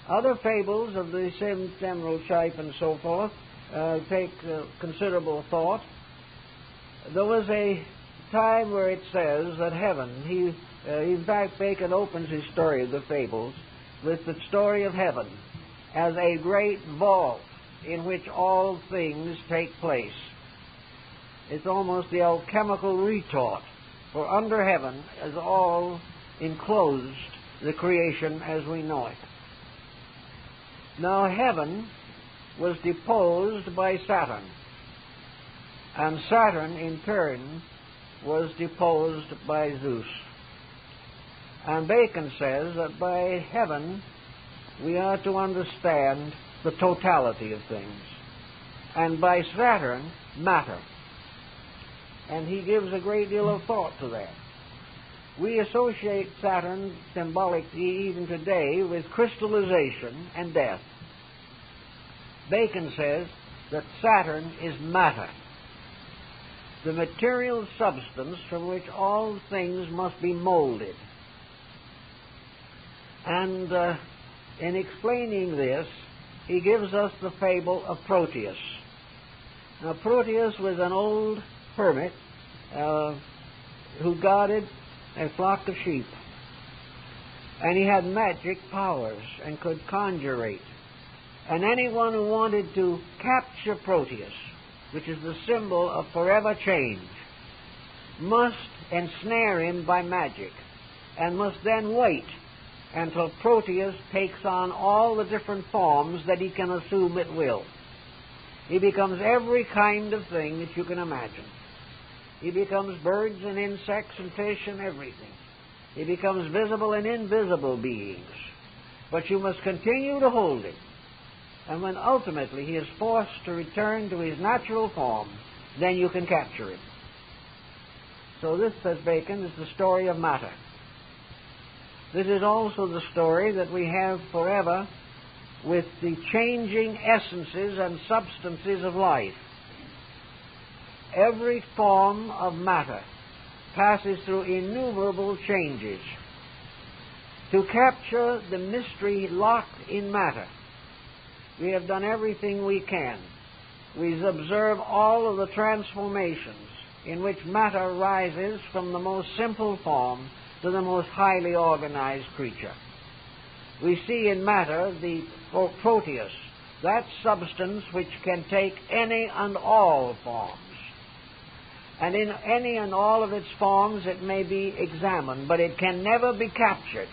Other fables of the same general type and so forth take considerable thought. There was a time where it says that heaven, in fact, Bacon opens his story of the fables with the story of heaven as a great vault in which all things take place. It's almost the alchemical retort, for under heaven is all enclosed the creation as we know it. Now heaven was deposed by Saturn, and Saturn in turn was deposed by Zeus. And Bacon says that by heaven we are to understand the totality of things, and by Saturn, matter. And he gives a great deal of thought to that. We associate Saturn symbolically even today with crystallization and death. Bacon says that Saturn is matter, the material substance from which all things must be molded. And in explaining this, he gives us the fable of Proteus. Now, Proteus was an old hermit who guarded a flock of sheep. And he had magic powers and could conjurate. And anyone who wanted to capture Proteus, which is the symbol of forever change, must ensnare him by magic and must then wait until Proteus takes on all the different forms that he can assume at will. He becomes every kind of thing that you can imagine. He becomes birds and insects and fish and everything. He becomes visible and invisible beings. But you must continue to hold him. And when ultimately he is forced to return to his natural form, then you can capture him. So this, says Bacon, is the story of matter. This is also the story that we have forever with the changing essences and substances of life. Every form of matter passes through innumerable changes. To capture the mystery locked in matter, we have done everything we can. We observe all of the transformations in which matter rises from the most simple form to the most highly organized creature. We see in matter the Proteus, that substance which can take any and all forms. And in any and all of its forms it may be examined, but it can never be captured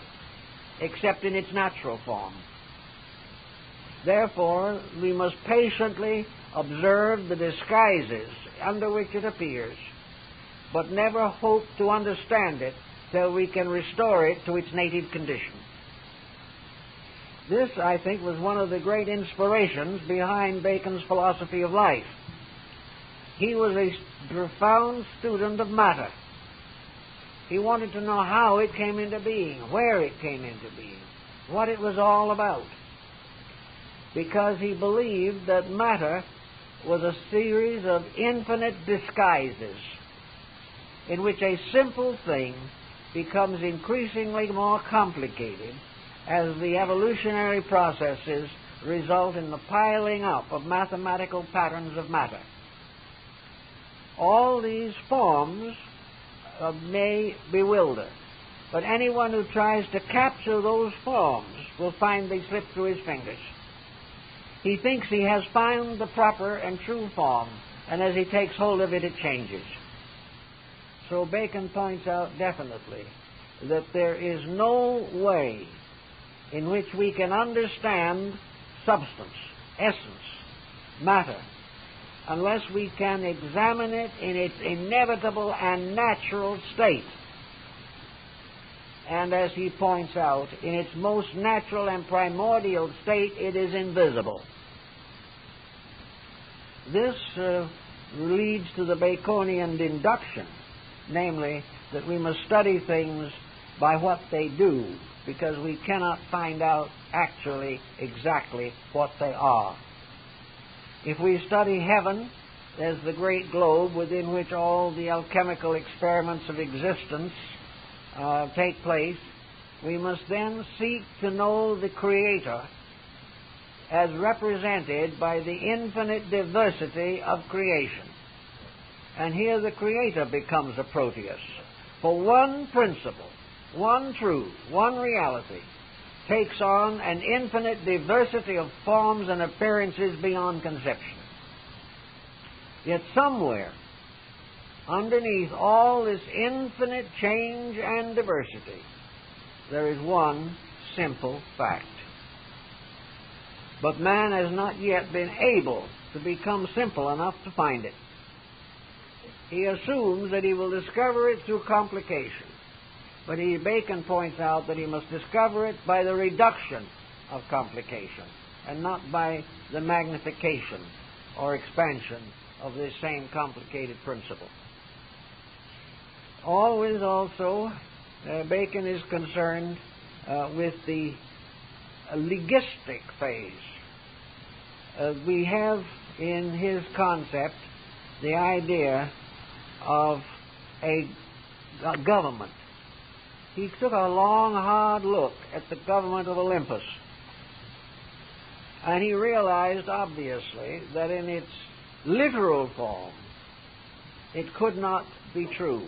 except in its natural form. Therefore, we must patiently observe the disguises under which it appears, but never hope to understand it till we can restore it to its native condition. This, I think, was one of the great inspirations behind Bacon's philosophy of life. He was a profound student of matter. He wanted to know how it came into being, where it came into being, what it was all about. Because he believed that matter was a series of infinite disguises in which a simple thing becomes increasingly more complicated as the evolutionary processes result in the piling up of mathematical patterns of matter. All these forms may bewilder, but anyone who tries to capture those forms will find they slip through his fingers. He thinks he has found the proper and true form, and as he takes hold of it, it changes. So Bacon points out definitely that there is no way in which we can understand substance, essence, matter, unless we can examine it in its inevitable and natural state. And as he points out, in its most natural and primordial state, it is invisible. This leads to the Baconian induction, namely that we must study things by what they do, because we cannot find out actually exactly what they are. If we study heaven as the great globe within which all the alchemical experiments of existence take place, we must then seek to know the Creator as represented by the infinite diversity of creation. And here the Creator becomes a Proteus. For one principle, one truth, one reality takes on an infinite diversity of forms and appearances beyond conception. Yet somewhere, underneath all this infinite change and diversity, there is one simple fact. But man has not yet been able to become simple enough to find it. He assumes that he will discover it through complication. But Bacon points out that he must discover it by the reduction of complication, and not by the magnification or expansion of this same complicated principle. Always also, Bacon is concerned with the legistic phase. We have in his concept the idea of a government. He took a long, hard look at the government of Olympus, and he realized, obviously, that in its literal form, it could not be true.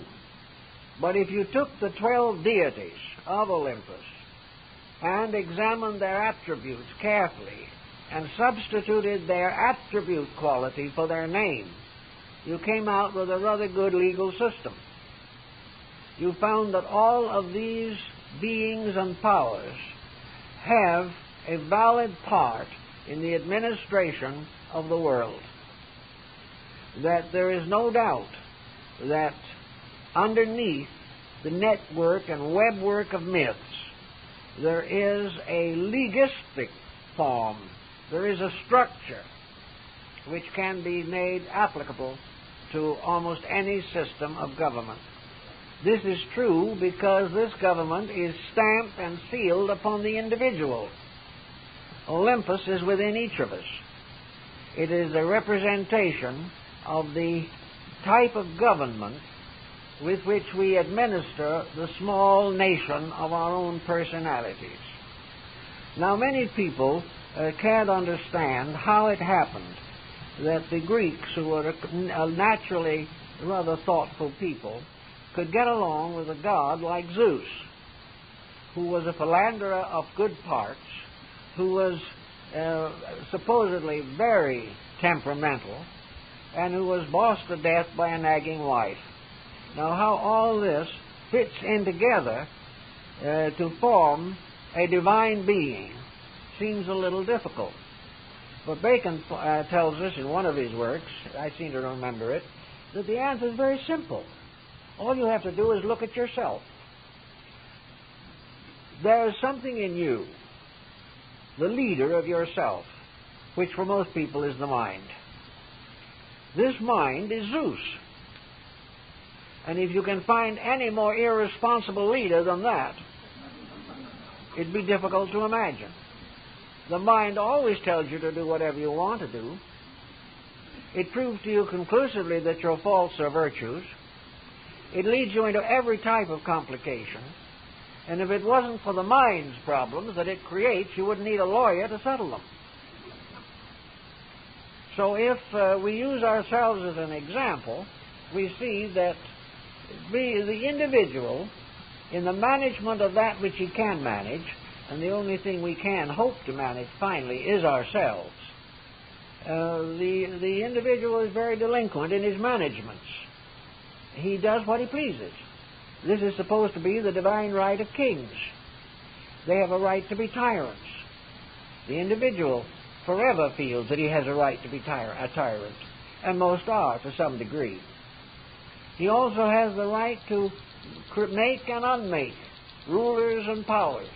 But if you took the 12 deities of Olympus and examined their attributes carefully and substituted their attribute quality for their name, you came out with a rather good legal system. You found that all of these beings and powers have a valid part in the administration of the world. That there is no doubt that underneath the network and webwork of myths, there is a legistic form. There is a structure which can be made applicable to almost any system of government. This is true because this government is stamped and sealed upon the individual. Olympus is within each of us. It is a representation of the type of government with which we administer the small nation of our own personalities. Now, many people can't understand how it happened that the Greeks, who were naturally rather thoughtful people, could get along with a god like Zeus, who was a philanderer of good parts, who was supposedly very temperamental, and who was bossed to death by a nagging wife. Now, how all this fits in together to form a divine being seems a little difficult. But Bacon tells us in one of his works, I seem to remember it, that the answer is very simple. All you have to do is look at yourself. There is something in you, the leader of yourself, which for most people is the mind. This mind is Zeus. And if you can find any more irresponsible leader than that, it'd be difficult to imagine. The mind always tells you to do whatever you want to do. It proves to you conclusively that your faults are virtues. It leads you into every type of complication. And if it wasn't for the mind's problems that it creates, you wouldn't need a lawyer to settle them. So if we use ourselves as an example, we see that the individual, in the management of that which he can manage, and the only thing we can hope to manage finally is ourselves, the individual is very delinquent in his managements. He does what he pleases. This is supposed to be the divine right of kings. They have a right to be tyrants. The individual forever feels that he has a right to be a tyrant, and most are to some degree. He also has the right to make and unmake rulers and powers.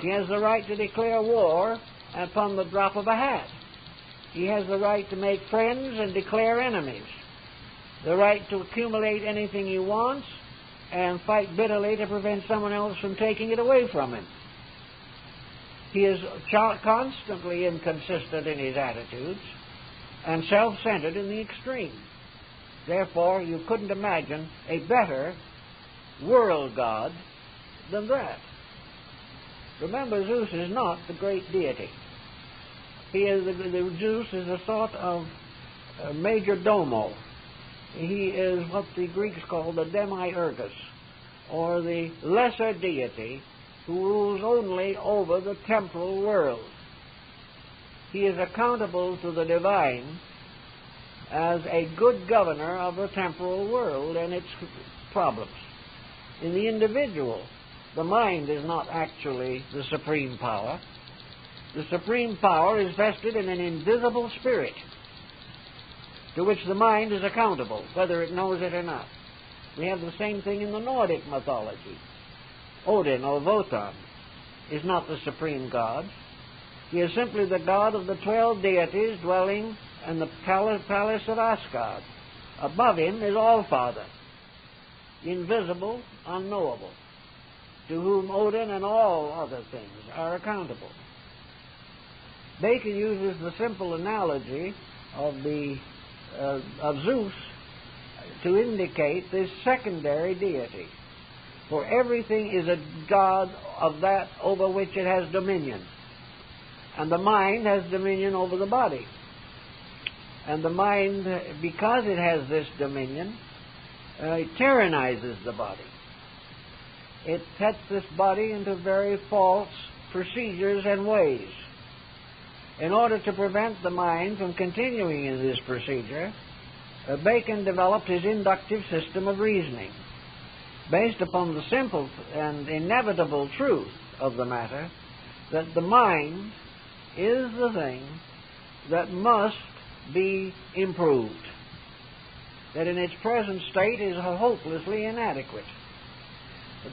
He has the right to declare war upon the drop of a hat. He has the right to make friends and declare enemies, the right to accumulate anything he wants and fight bitterly to prevent someone else from taking it away from him. He is constantly inconsistent in his attitudes and self-centered in the extreme. Therefore, you couldn't imagine a better world god than that. Remember, Zeus is not the great deity. Zeus is a sort of major domo. He is what the Greeks call the demiurgus, or the lesser deity who rules only over the temporal world. He is accountable to the divine as a good governor of the temporal world and its problems. In the individual, the mind is not actually the supreme power. The supreme power is vested in an invisible spirit to which the mind is accountable, whether it knows it or not. We have the same thing in the Nordic mythology. Odin, or Wotan, is not the supreme god. He is simply the god of the 12 deities dwelling in the palace of Asgard. Above him is Allfather, invisible, unknowable, to whom Odin and all other things are accountable. Bacon uses the simple analogy of Zeus to indicate this secondary deity. For everything is a god of that over which it has dominion. And the mind has dominion over the body. And the mind, because it has this dominion, it tyrannizes the body. It sets this body into very false procedures and ways. In order to prevent the mind from continuing in this procedure, Bacon developed his inductive system of reasoning, based upon the simple and inevitable truth of the matter that the mind is the thing that must be improved, that in its present state is hopelessly inadequate.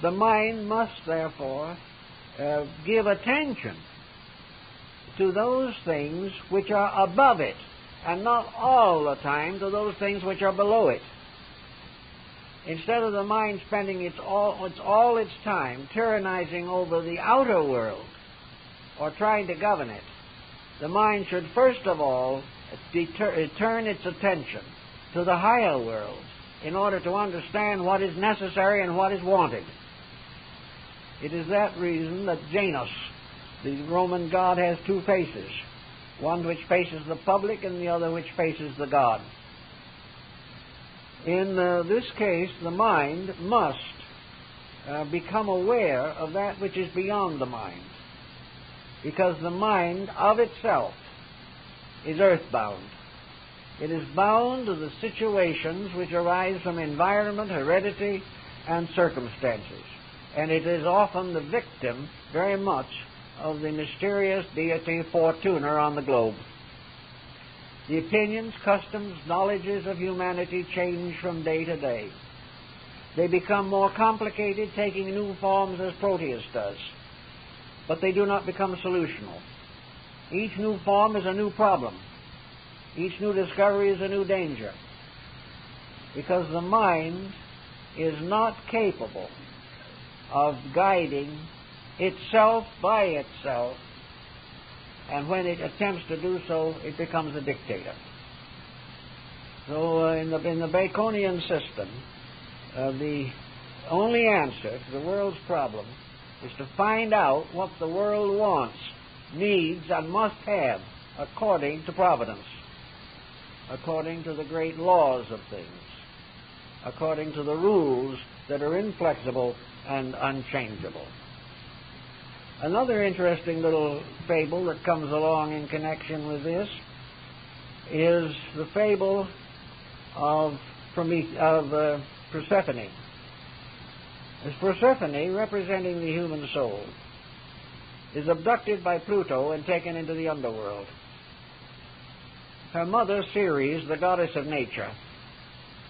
The mind must, therefore, give attention to those things which are above it, and not all the time to those things which are below it. Instead of the mind spending all its time tyrannizing over the outer world or trying to govern it, the mind should first of all turn its attention to the higher world in order to understand what is necessary and what is wanted. It is that reason that Janus, the Roman god, has two faces, one which faces the public and the other which faces the god. In this case, the mind must become aware of that which is beyond the mind, because the mind of itself is earthbound. It is bound to the situations which arise from environment, heredity, and circumstances, and it is often the victim very much of the mysterious deity Fortuner on the globe. The opinions, customs, knowledges of humanity change from day to day. They become more complicated, taking new forms as Proteus does, but they do not become solutional. Each new form is a new problem. Each new discovery is a new danger, because the mind is not capable of guiding itself by itself, and when it attempts to do so, it becomes a dictator. So in the Baconian system, the only answer to the world's problem is to find out what the world wants, needs, and must have according to providence, according to the great laws of things, according to the rules that are inflexible and unchangeable. Another interesting little fable that comes along in connection with this is the fable of Persephone. As Persephone, representing the human soul, is abducted by Pluto and taken into the underworld. Her mother, Ceres, the goddess of nature,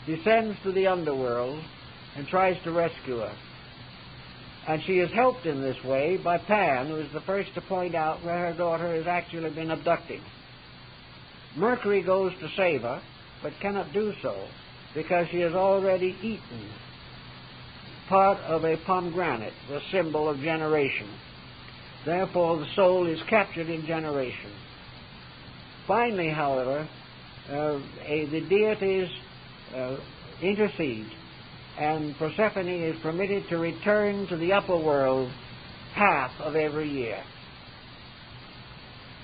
descends to the underworld and tries to rescue her. And she is helped in this way by Pan, who is the first to point out where her daughter has actually been abducted. Mercury goes to save her, but cannot do so because she has already eaten part of a pomegranate, the symbol of generation. Therefore, the soul is captured in generation. Finally, however, the deities intercede, and Persephone is permitted to return to the upper world half of every year.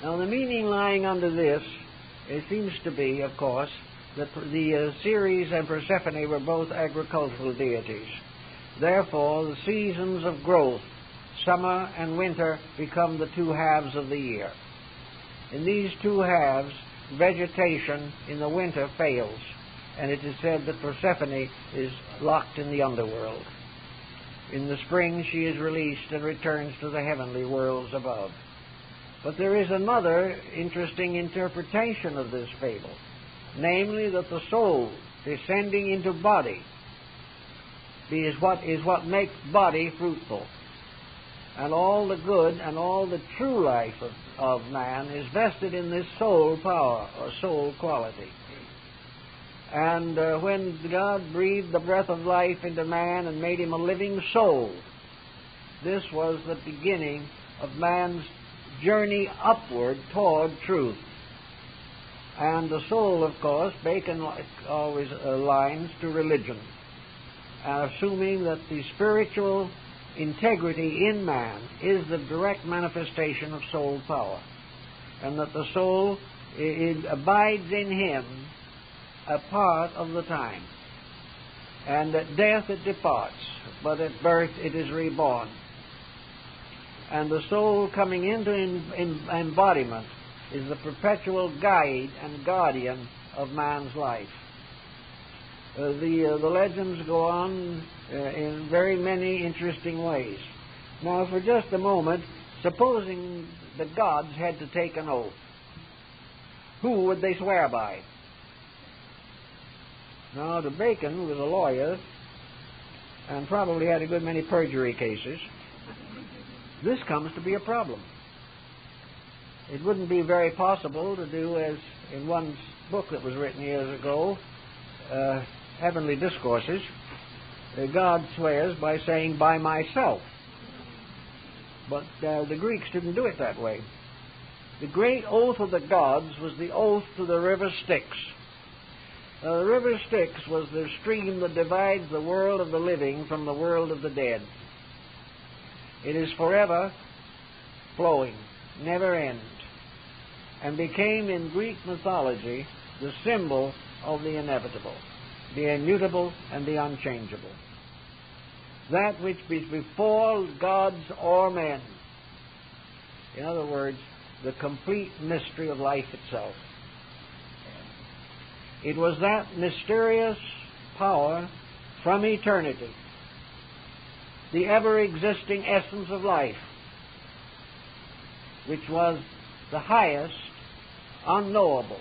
Now, the meaning lying under this, it seems to be, of course, that the Ceres and Persephone were both agricultural deities. Therefore, the seasons of growth, summer and winter, become the two halves of the year. In these two halves, vegetation in the winter fails, and it is said that Persephone is locked in the underworld. In the spring, she is released and returns to the heavenly worlds above. But there is another interesting interpretation of this fable, namely that the soul descending into body is what makes body fruitful. And all the good and all the true life of man is vested in this soul power or soul quality. And when God breathed the breath of life into man and made him a living soul, this was the beginning of man's journey upward toward truth. And the soul, of course, Bacon always aligns to religion, assuming that the spiritual integrity in man is the direct manifestation of soul power, and that the soul abides in him a part of the time, and at death it departs, but at birth it is reborn. And the soul coming into embodiment is the perpetual guide and guardian of man's life. The legends go on in very many interesting ways. Now, for just a moment, supposing the gods had to take an oath, who would they swear by? Now, to Bacon, who was a lawyer and probably had a good many perjury cases, this comes to be a problem. It wouldn't be very possible to do as in one book that was written years ago, Heavenly Discourses, God swears by saying, by myself. But the Greeks didn't do it that way. The great oath of the gods was the oath to the river Styx. The river Styx was the stream that divides the world of the living from the world of the dead. It is forever flowing, never ends, and became in Greek mythology the symbol of the inevitable, the immutable and the unchangeable. That which is before gods or men. In other words, the complete mystery of life itself. It was that mysterious power from eternity, the ever-existing essence of life, which was the highest, unknowable.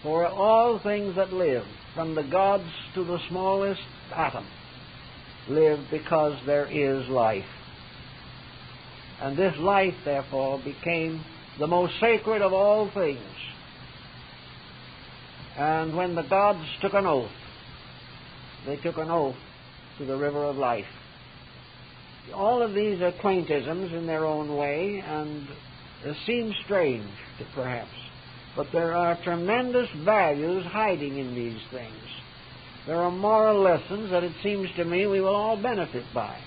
For all things that live, from the gods to the smallest atom, live because there is life. And this life, therefore, became the most sacred of all things. And when the gods took an oath, they took an oath to the river of life. All of these are quaintisms in their own way, and seem strange, perhaps. But there are tremendous values hiding in these things. There are moral lessons that it seems to me we will all benefit by.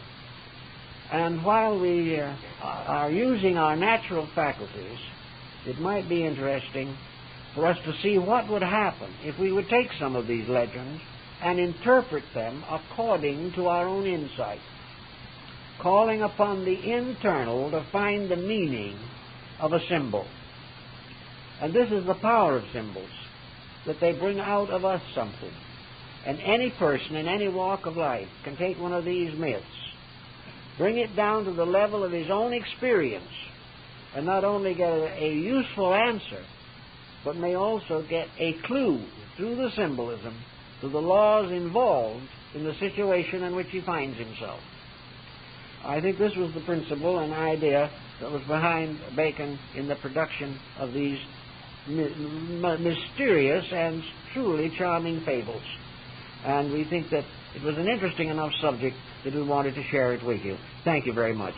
And while we are using our natural faculties, it might be interesting for us to see what would happen if we would take some of these legends and interpret them according to our own insight, calling upon the internal to find the meaning of a symbol. And this is the power of symbols, that they bring out of us something. And any person in any walk of life can take one of these myths, bring it down to the level of his own experience, and not only get a useful answer, but may also get a clue through the symbolism to the laws involved in the situation in which he finds himself. I think this was the principle and idea that was behind Bacon in the production of these mysterious and truly charming fables. And we think that it was an interesting enough subject that we wanted to share it with you. Thank you very much.